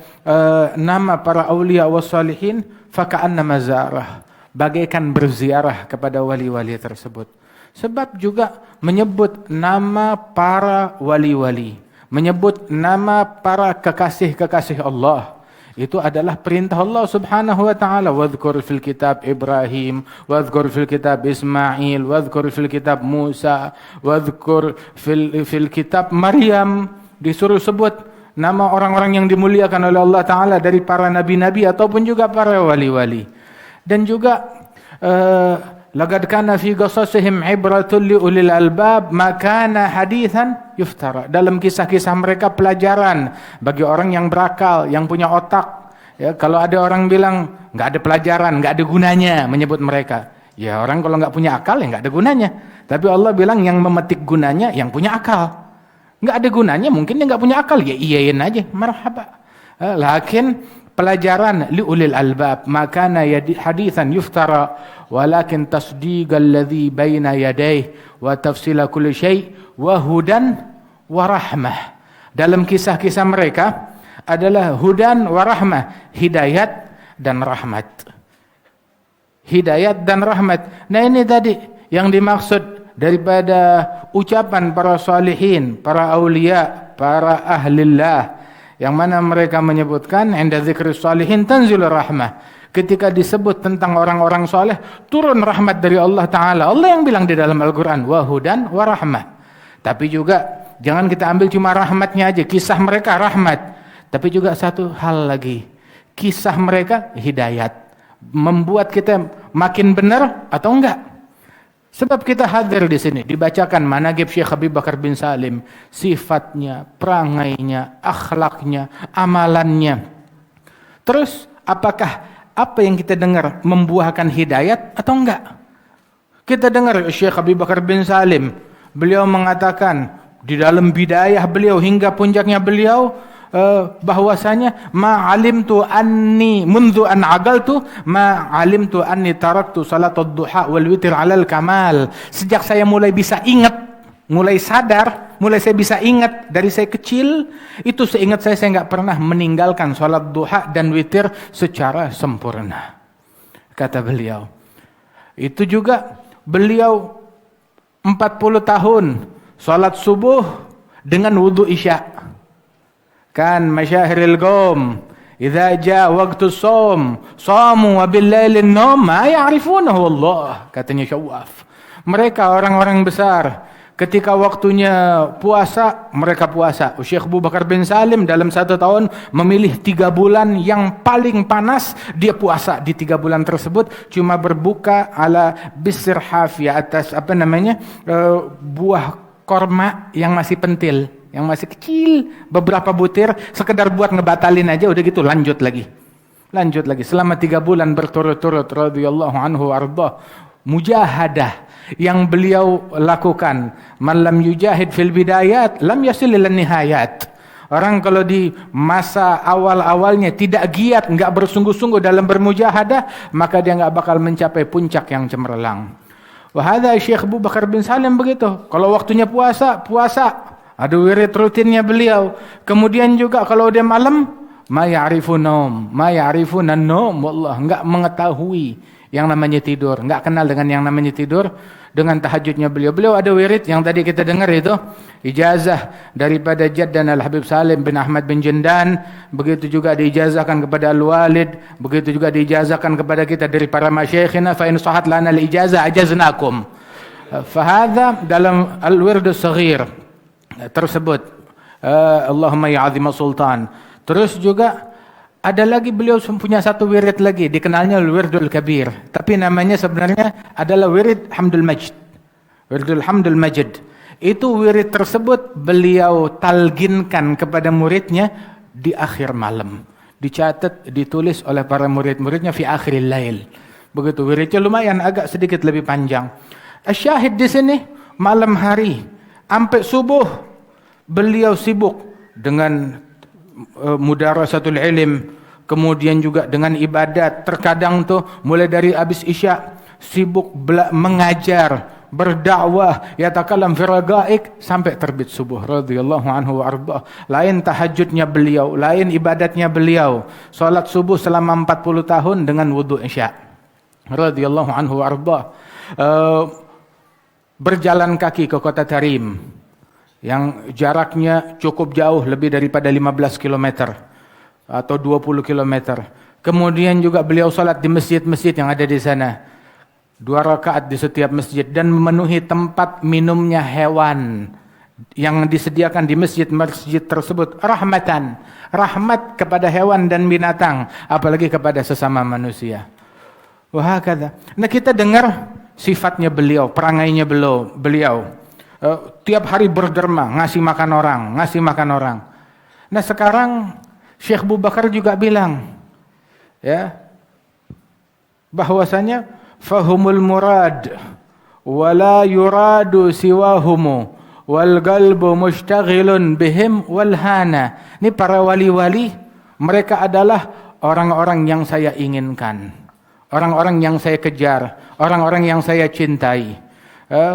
nama para awliya wa salihin, faka'annama zarah, bagaikan berziarah kepada wali-wali tersebut. Sebab juga menyebut nama para wali-wali, menyebut nama para kekasih-kekasih Allah, itu adalah perintah Allah Subhanahu wa taala. Wadhkur fil kitab Ibrahim, wadhkur fil kitab Ismail, wadhkur fil kitab Musa, wadhkur fil kitab Maryam. Disuruh sebut nama orang-orang yang dimuliakan oleh Allah taala dari para nabi-nabi ataupun juga para wali-wali. Dan juga laqad kana fi qasasihim ibratun li ulil albab ma kana hadithan yuftara. Dalam kisah-kisah mereka pelajaran bagi orang yang berakal, yang punya otak. Ya, kalau ada orang bilang enggak ada pelajaran, enggak ada gunanya menyebut mereka, Ya orang kalau nggak punya akal ya nggak ada gunanya. Tapi Allah bilang yang memetik gunanya yang punya akal. Nggak ada gunanya mungkin dia nggak punya akal, ya iyain aja, marhaba. Lakin pelajaran liulil albab, makana hadithan yuftara walakin tasdiqal ladzi baina yadayhi wa tafsila kulli syai' wa hudan wa rahmah. Dalam kisah-kisah mereka adalah hudan wa rahmah, hidayat dan rahmat. Hidayat dan rahmat. Nah ini tadi yang dimaksud daripada ucapan para salihin, para aulia, para ahlillah, yang mana mereka menyebutkan inda dzikri salihin tanzilur rahmah. Ketika disebut tentang orang-orang saleh, turun rahmat dari Allah Ta'ala. Allah yang bilang di dalam Al-Quran, wa hudan wa rahmah. Tapi juga jangan kita ambil cuma rahmatnya aja, kisah mereka rahmat. Tapi juga satu hal lagi, kisah mereka hidayat. Membuat kita makin benar atau enggak? Sebab kita hadir di sini, dibacakan manaqib Syekh Habib Bakar bin Salim, sifatnya, perangainya, akhlaknya, amalannya. Terus apakah apa yang kita dengar membuahkan hidayat atau enggak? Kita dengar Syekh Habib Bakar bin Salim, beliau mengatakan di dalam bidayah beliau hingga puncaknya beliau, bahwasanya ma'alimtu anni mundu an agaltu ma'alimtu anni taraktu salatul duha wal witir alal kamal. Sejak saya mulai bisa ingat, mulai sadar, mulai saya bisa ingat dari saya kecil, itu seingat saya enggak pernah meninggalkan salat duha dan witir secara sempurna. Kata beliau. Itu juga beliau 40 tahun salat subuh dengan wudu isya. Kan masyahiril qaum idza jaa waqtus shaum shamu wa bil lailin naum ma ya'rifunahu Allah, katanya Syawaf. Mereka orang-orang besar ketika waktunya puasa mereka puasa. Syekh Abu Bakar bin Salim dalam 1 tahun memilih 3 bulan yang paling panas, dia puasa di 3 bulan tersebut, cuma berbuka ala bisr hafiyah, atas buah korma yang masih pentil, yang masih kecil, beberapa butir, sekedar buat ngebatalin aja, udah gitu lanjut lagi selama 3 bulan berturut-turut radhiyallahu anhu arda. Mujahadah yang beliau lakukan, man lam yujahid fil bidayat lam yasil ilan nihayat. Orang kalau di masa awal-awalnya tidak giat, enggak bersungguh-sungguh dalam bermujahadah, maka dia enggak bakal mencapai puncak yang cemerlang. Wahada Syekh Abu Bakar bin Salim begitu. Kalau waktunya puasa, ada wirid rutinnya beliau. Kemudian juga kalau dia malam, ma ya'rifunan naum, wallah, enggak mengetahui yang namanya tidur, enggak kenal dengan yang namanya tidur. Dengan tahajudnya beliau ada wirid yang tadi kita dengar itu, ijazah daripada Jaddan Al-Habib Salim bin Ahmad bin Jendan, begitu juga diijazahkan kepada Al-Walid, begitu juga diijazahkan kepada kita dari para masyayikhina, fa in sahat lana al-ijazah ajaznakum. Fahadha dalam al-wird as-saghir tersebut, Allahumma ya azim sultan. Terus juga ada lagi beliau punya satu wirid lagi, dikenalnya Wirdul Kabir, tapi namanya sebenarnya adalah Wirid Hamdul Majd. Wirdul Hamdul Majd. Itu wirid tersebut beliau talginkan kepada muridnya di akhir malam. Dicatat, ditulis oleh para murid-muridnya fi akhiril lail. Begitu wiridnya lumayan agak sedikit lebih panjang. Asyahid di sini malam hari sampai subuh beliau sibuk dengan mudarasatul ilm, kemudian juga dengan ibadat. Terkadang tuh mulai dari habis isya sibuk mengajar, berdakwah, yatakallam fi ragaik sampai terbit subuh radhiyallahu anhu wa arda. Lain tahajudnya beliau, lain ibadatnya beliau. Salat subuh selama 40 tahun dengan wudu isya radhiyallahu anhu wa arda. Berjalan kaki ke kota Tarim yang jaraknya cukup jauh, lebih daripada 15 km atau 20 km. Kemudian juga beliau salat di masjid-masjid yang ada di sana, 2 rakaat di setiap masjid, dan memenuhi tempat minumnya hewan yang disediakan di masjid-masjid tersebut, rahmat kepada hewan dan binatang, apalagi kepada sesama manusia. Wahakadha. Nah, kita dengar sifatnya beliau, perangainya beliau. Tiap hari berderma, ngasih makan orang. Nah, sekarang Syekh Abu Bakar juga bilang, ya, bahwasanya fahumul murad wa la yuradu siwahumu wal qalbu mushtaghilun bihim wal hana. Ini para wali-wali, mereka adalah orang-orang yang saya inginkan, orang-orang yang saya kejar, orang-orang yang saya cintai.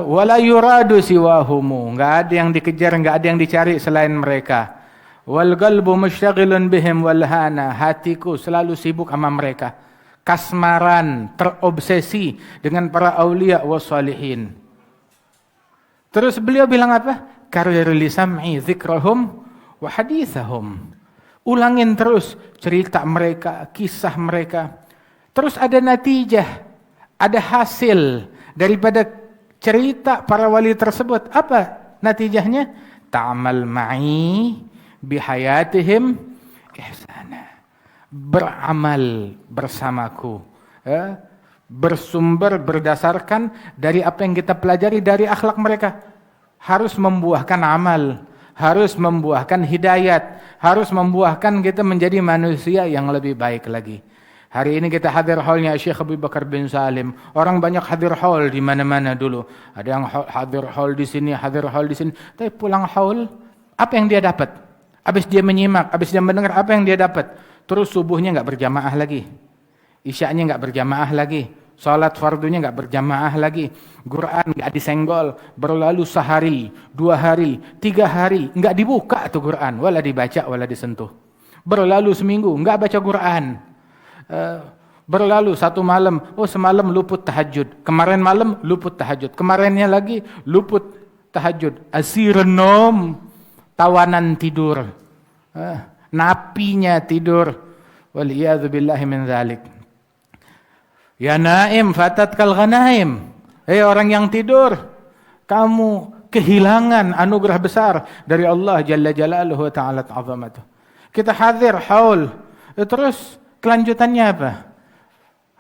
Wala yuradu siwahumu, enggak ada yang dikejar, enggak ada yang dicari selain mereka. Wal qalbu mushtaghilun bihim wal hana, hatiku selalu sibuk sama mereka. Kasmaran, terobsesi dengan para aulia wassalihin. Terus beliau bilang apa? Karir li sam'i dzikrahum wa hadithahum. Ulangin terus cerita mereka, kisah mereka. Terus ada natijah, ada hasil daripada cerita para wali tersebut. Apa natijahnya? Ta'amal ma'i bihayatihim ihsana. Beramal bersamaku, bersumber berdasarkan dari apa yang kita pelajari dari akhlak mereka. Harus membuahkan amal, harus membuahkan hidayat, harus membuahkan kita menjadi manusia yang lebih baik lagi. Hari ini kita hadir haulnya Syekh Abu Bakar bin Salim. Orang banyak hadir haul di mana-mana dulu. Ada yang hadir haul di sini, hadir haul di sini. Tapi pulang haul, apa yang dia dapat? Habis dia menyimak, habis dia mendengar, apa yang dia dapat? Terus subuhnya enggak berjamaah lagi. Isya'nya enggak berjamaah lagi. Salat fardunya enggak berjamaah lagi. Quran enggak disenggol. Berlalu sehari, 2 hari, 3 hari. Enggak dibuka tuh Quran. Wala dibaca, wala disentuh. Berlalu seminggu, enggak baca Quran. Berlalu 1 malam. Oh semalam luput tahajud. Kemarin malam luput tahajud. Kemarinnya lagi luput tahajud. Asiran nom. Tawanan tidur. Napinya tidur. Waliyadzu billahi min dzalik. Ya naim fatatkal ghanaim. Orang yang tidur, kamu kehilangan anugerah besar dari Allah Jalla Jalaluhu wa ta'ala ta'zamatuh. Kita hadir haul. Terus kelanjutannya apa?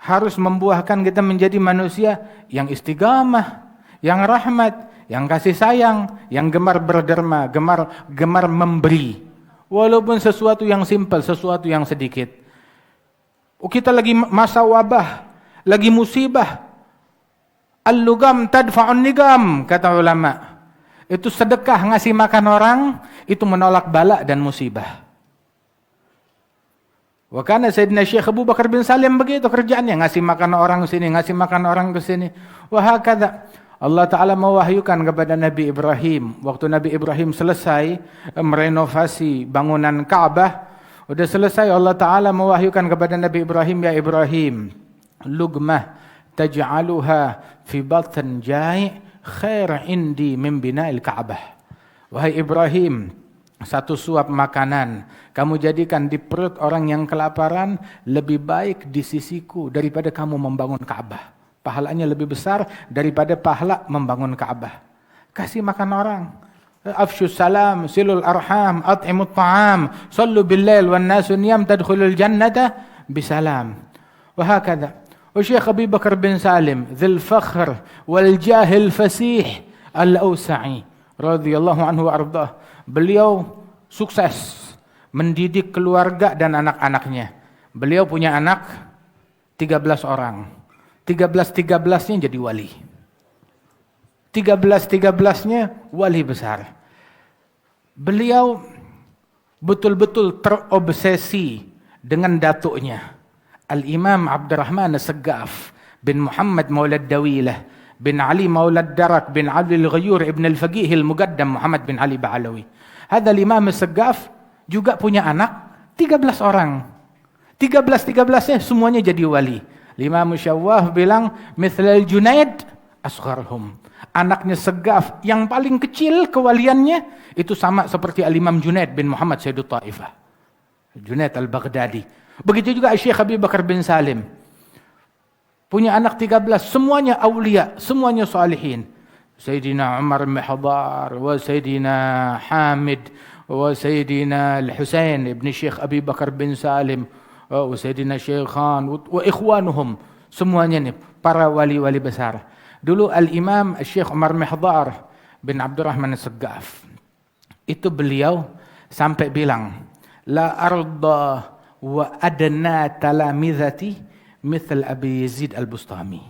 Harus membuahkan kita menjadi manusia yang istiqamah, yang rahmat, yang kasih sayang, yang gemar berderma, gemar memberi. Walaupun sesuatu yang simpel, sesuatu yang sedikit. Kita lagi masa wabah, lagi musibah. Al-lugam tadfa'un nigam, kata ulama. Itu sedekah ngasih makan orang, itu menolak bala dan musibah. Wa kana Sayyidina Syekh Abu Bakar bin Salim begitu kerjaannya, ngasih makan orang ke sini, ngasih makan orang ke sini. Wa hakadha. Allah Ta'ala mewahyukan kepada Nabi Ibrahim. Waktu Nabi Ibrahim selesai merenovasi bangunan Ka'bah, udah selesai, Allah Ta'ala mewahyukan kepada Nabi Ibrahim, ya Ibrahim, lugmah taj'aluha fi batn jai' khair indi min bina'il Ka'bah. Wahai Ibrahim, satu suap makanan kamu jadikan di perut orang yang kelaparan lebih baik di sisiku daripada kamu membangun Ka'bah. Pahalanya lebih besar daripada pahala membangun Ka'bah. Kasih makan orang. Afshus salam, silul arham, at'imut ta'am, sallu bil-lail wan nasu niyam tadkhulul jannata bisalam. Wa hakadha. Wa Syekh Abu Bakar bin Salim, dzul fakhr wal jahil fasih al-Ausa'i radhiyallahu anhu wa ardhah. Beliau sukses mendidik keluarga dan anak-anaknya. Beliau punya anak 13 orang. 13-13-nya jadi wali. 13-13-nya wali besar. Beliau betul-betul terobsesi dengan datuknya. Al-Imam Abdurrahman As-Saggaf bin Muhammad Maulad Dawilah bin Ali Maulad Darak bin Ali Al-Ghayur ibn Al-Faqih Al-Muqaddam Muhammad bin Ali Ba'alawi. Hadha Al-Imam As-Saggaf juga punya anak 13 orang. 13-13-nya semuanya jadi wali. Imam Syawwah bilang, mithlal Junaid asgharhum. Anaknya Saggaf yang paling kecil kewaliannya itu sama seperti Al-Imam Junaid bin Muhammad Sayyidut Taifah. Junaid Al-Baghdadi. Begitu juga Syekh Abu Bakar bin Salim. Punya anak 13, semuanya awliya, semuanya salihin. Sayyidina Umar Mihdar, wa Sayyidina Hamid, wa Sayyidina Al-Husain ibn Syekh Abu Bakar bin Salim. Sayyidina Syekhan wa ikhwanuhum, semuanya nih para wali-wali besar. Dulu Al-Imam Syekh Umar Mihdar bin Abdurrahman As-Saggaf, itu beliau sampai bilang, la arda wa adna talamizati mithl Abi Yazid Al-Bustami.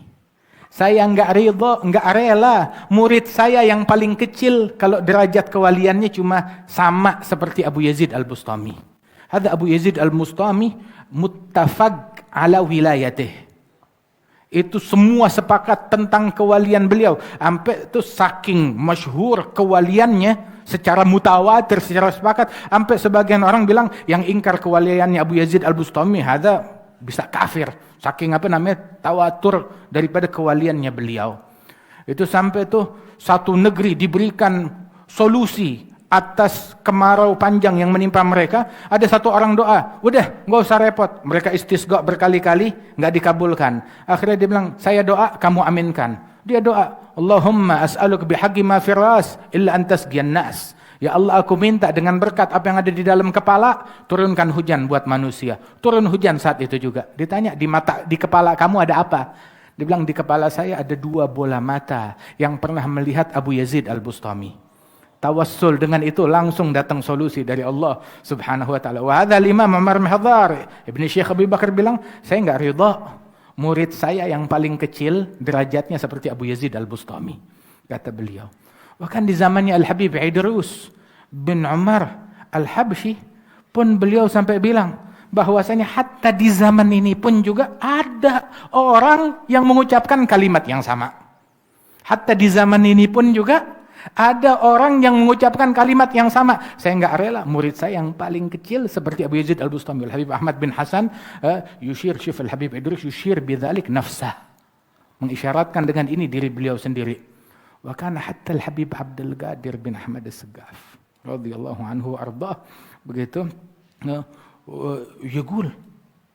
Saya enggak ridha, enggak rela murid saya yang paling kecil kalau derajat kewaliannya cuma sama seperti Abu Yazid Al-Bustami. Hadza Abu Yazid Al-Bustami muttafaq ala wilayatih. Itu semua sepakat tentang kewalian beliau. Sampai itu saking masyhur kewaliannya secara mutawatir, secara sepakat, sampai sebagian orang bilang yang ingkar kewaliannya Abu Yazid Al-Bustami hadza bisa kafir. Saking tawatur daripada kewaliannya beliau. Itu sampai tuh satu negeri diberikan solusi atas kemarau panjang yang menimpa mereka. Ada satu orang doa, udah nggak usah repot. Mereka istisqa berkali-kali nggak dikabulkan. Akhirnya dia bilang, saya doa kamu aminkan. Dia doa, Allahumma as'aluk bihaqqi ma firas illa antas nas. Ya Allah, aku minta dengan berkat apa yang ada di dalam kepala, turunkan hujan buat manusia. Turun hujan saat itu juga. Ditanya, di kepala kamu ada apa? Dia bilang, di kepala saya ada 2 bola mata yang pernah melihat Abu Yazid Al-Bustami. Tawassul dengan itu langsung datang solusi dari Allah Subhanahu wa taala. Wa hadzal Imam Umar Mihdhar, Ibnu Syekh Abu Bakar bilang, saya enggak ridha murid saya yang paling kecil derajatnya seperti Abu Yazid Al-Bustami. Kata beliau. Bahkan di zamannya Al-Habib Idrus bin Umar Al-Habsyi pun beliau sampai bilang bahwasanya hatta di zaman ini pun juga ada orang yang mengucapkan kalimat yang sama. Hatta di zaman ini pun juga ada orang yang mengucapkan kalimat yang sama. Saya enggak rela murid saya yang paling kecil seperti Abu Yazid Al-Bustami. Al-Habib Ahmad bin Hasan yushir, Syekh Al-Habib Idrus yushir bidzalik nafsah. Mengisyaratkan dengan ini diri beliau sendiri. Wa kana hatta Al-Habib Abdul Qadir bin Ahmad As-Saggaf radhiyallahu anhu ardah begitu yaqul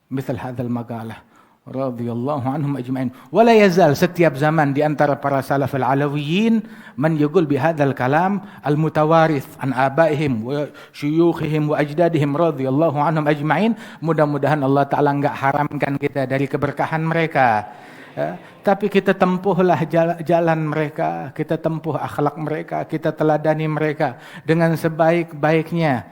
misal hadzal maqalah radhiyallahu anhum ajma'in. Wala yazal setiap zaman di antara para salaf al-alawiyyin man yaqul bihadzal kalam al-mutawarith an abaihim wa syuyukhihim wa ajdadihim radhiyallahu anhum ajma'in. Mudah-mudahan Allah taala enggak haramkan kita dari keberkahan mereka. Tapi kita tempuhlah jalan mereka, kita tempuh akhlak mereka, kita teladani mereka dengan sebaik-baiknya.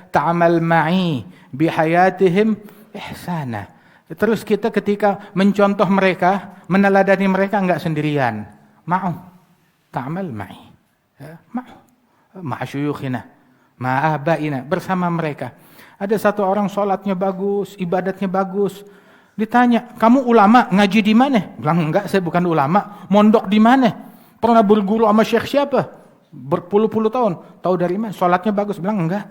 Ta'amal ma'i bihayatihim ihsana. Terus kita ketika mencontoh mereka, meneladani mereka enggak sendirian. Ma'u. Ta'amal ma'i. Ma'u. Ma'asyuyukhina. Ma'abaina. Bersama mereka. Ada satu orang sholatnya bagus, ibadatnya bagus. Ditanya, kamu ulama, ngaji di mana? Bilang, enggak, saya bukan ulama. Mondok di mana? Pernah berguru sama syekh siapa? Berpuluh-puluh tahun. Tahu dari mana? Sholatnya bagus. Bilang, enggak.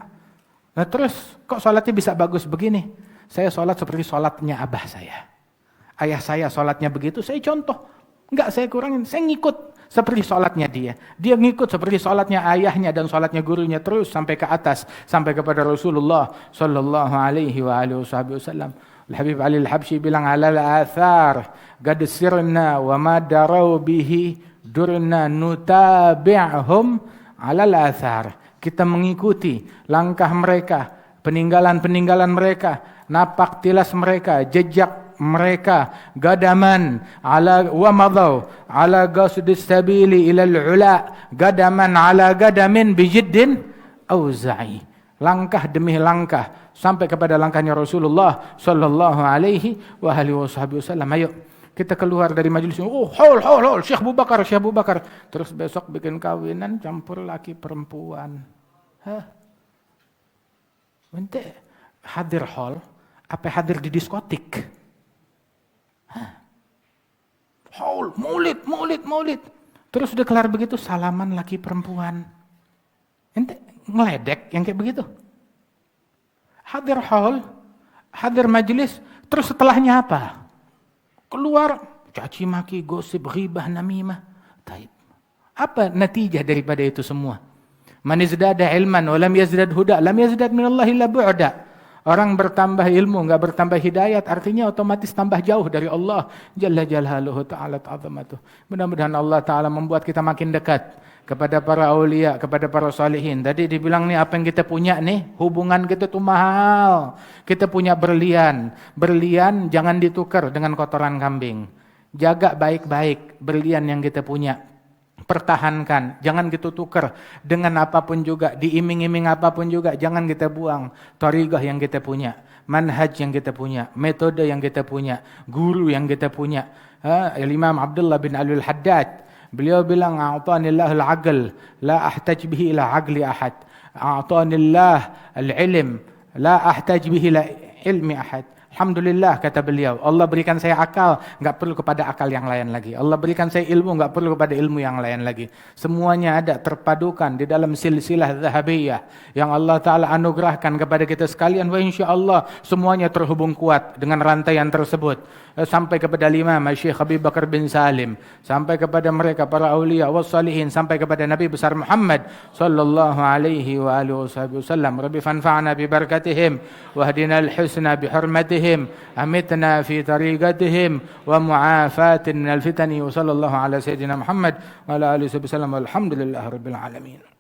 Nah terus, kok sholatnya bisa bagus begini? Saya sholat seperti sholatnya abah saya. Ayah saya sholatnya begitu, saya contoh. Enggak, saya kurangin. Saya ngikut seperti sholatnya dia. Dia ngikut seperti sholatnya ayahnya dan sholatnya gurunya terus sampai ke atas. Sampai kepada Rasulullah Sallallahu Alaihi Wasallam. Al-Habib Ali Al-Habsyi bilang alal athar qad sirna wa ma darau bihi durna nutabi'hum alal athar. Kita mengikuti langkah mereka, peninggalan-peninggalan mereka, napak tilas mereka, jejak mereka, gadaman ala wa madau ala qasdis sabili ila al-ula, gadaman ala gadamin bijiddin auza'i. Langkah demi langkah sampai kepada langkahnya Rasulullah sallallahu alaihi wasallam. Ayo kita keluar dari majelis ini. Oh, haul Syekh Abu Bakar. Terus besok bikin kawinan campur laki perempuan. Ente hadir hall apa hadir di diskotik? Haul, maulid. Terus udah kelar begitu salaman laki perempuan. Ente ngeledek yang kayak begitu. Hadir haul, hadir majelis, terus setelahnya apa? Keluar caci maki, gosip, ghibah, namimah. Taib. Apa natijah daripada itu semua? Man izdada ilman wa lam yazdad huda, lam yazdad minallahi illa bu'da. Orang bertambah ilmu, enggak bertambah hidayat, artinya otomatis tambah jauh dari Allah Jalla Jalaluhu Ta'ala Ta'zamatuh. Mudah-mudahan Allah Ta'ala membuat kita makin dekat kepada para aulia, kepada para salihin. Tadi dibilang nih apa yang kita punya nih, hubungan kita tuh mahal. Kita punya berlian. Berlian jangan ditukar dengan kotoran kambing. Jaga baik-baik berlian yang kita punya. Pertahankan, jangan kita tukar dengan apapun juga, diiming-iming apapun juga, jangan kita buang thariqah yang kita punya. manhaj yang kita punya, metode yang kita punya, guru yang kita punya. Imam Abdullah bin Alwi Al-Haddad, beliau bilang, a'tanillahul aql, la ahtaj bihi ila aqli ahad. A'tanillah al-ilm, la ahtaj bihi ila ilmi ahad. Alhamdulillah, kata beliau, Allah berikan saya akal, enggak perlu kepada akal yang lain lagi. Allah berikan saya ilmu, enggak perlu kepada ilmu yang lain lagi. Semuanya ada terpadukan di dalam silsilah zahabiyah yang Allah Ta'ala anugerahkan kepada kita sekalian. Wa insyaAllah semuanya terhubung kuat dengan rantaian tersebut. Sampai kepada Imam Syekh Abu Bakar bin Salim, sampai kepada mereka para awliya wassalihin, sampai kepada Nabi besar Muhammad sallallahu alaihi wa alihi wasallam. Rabbi fanfa'na bi barakatihim wahdina al-husna bi hurmatihim, amitna fi tariqatihim wa mu'afatin minal fitani. Wa sallallahu ala sayyidina Muhammad wa ala alihi wasallam. Walhamdulillahi rabbil alamin.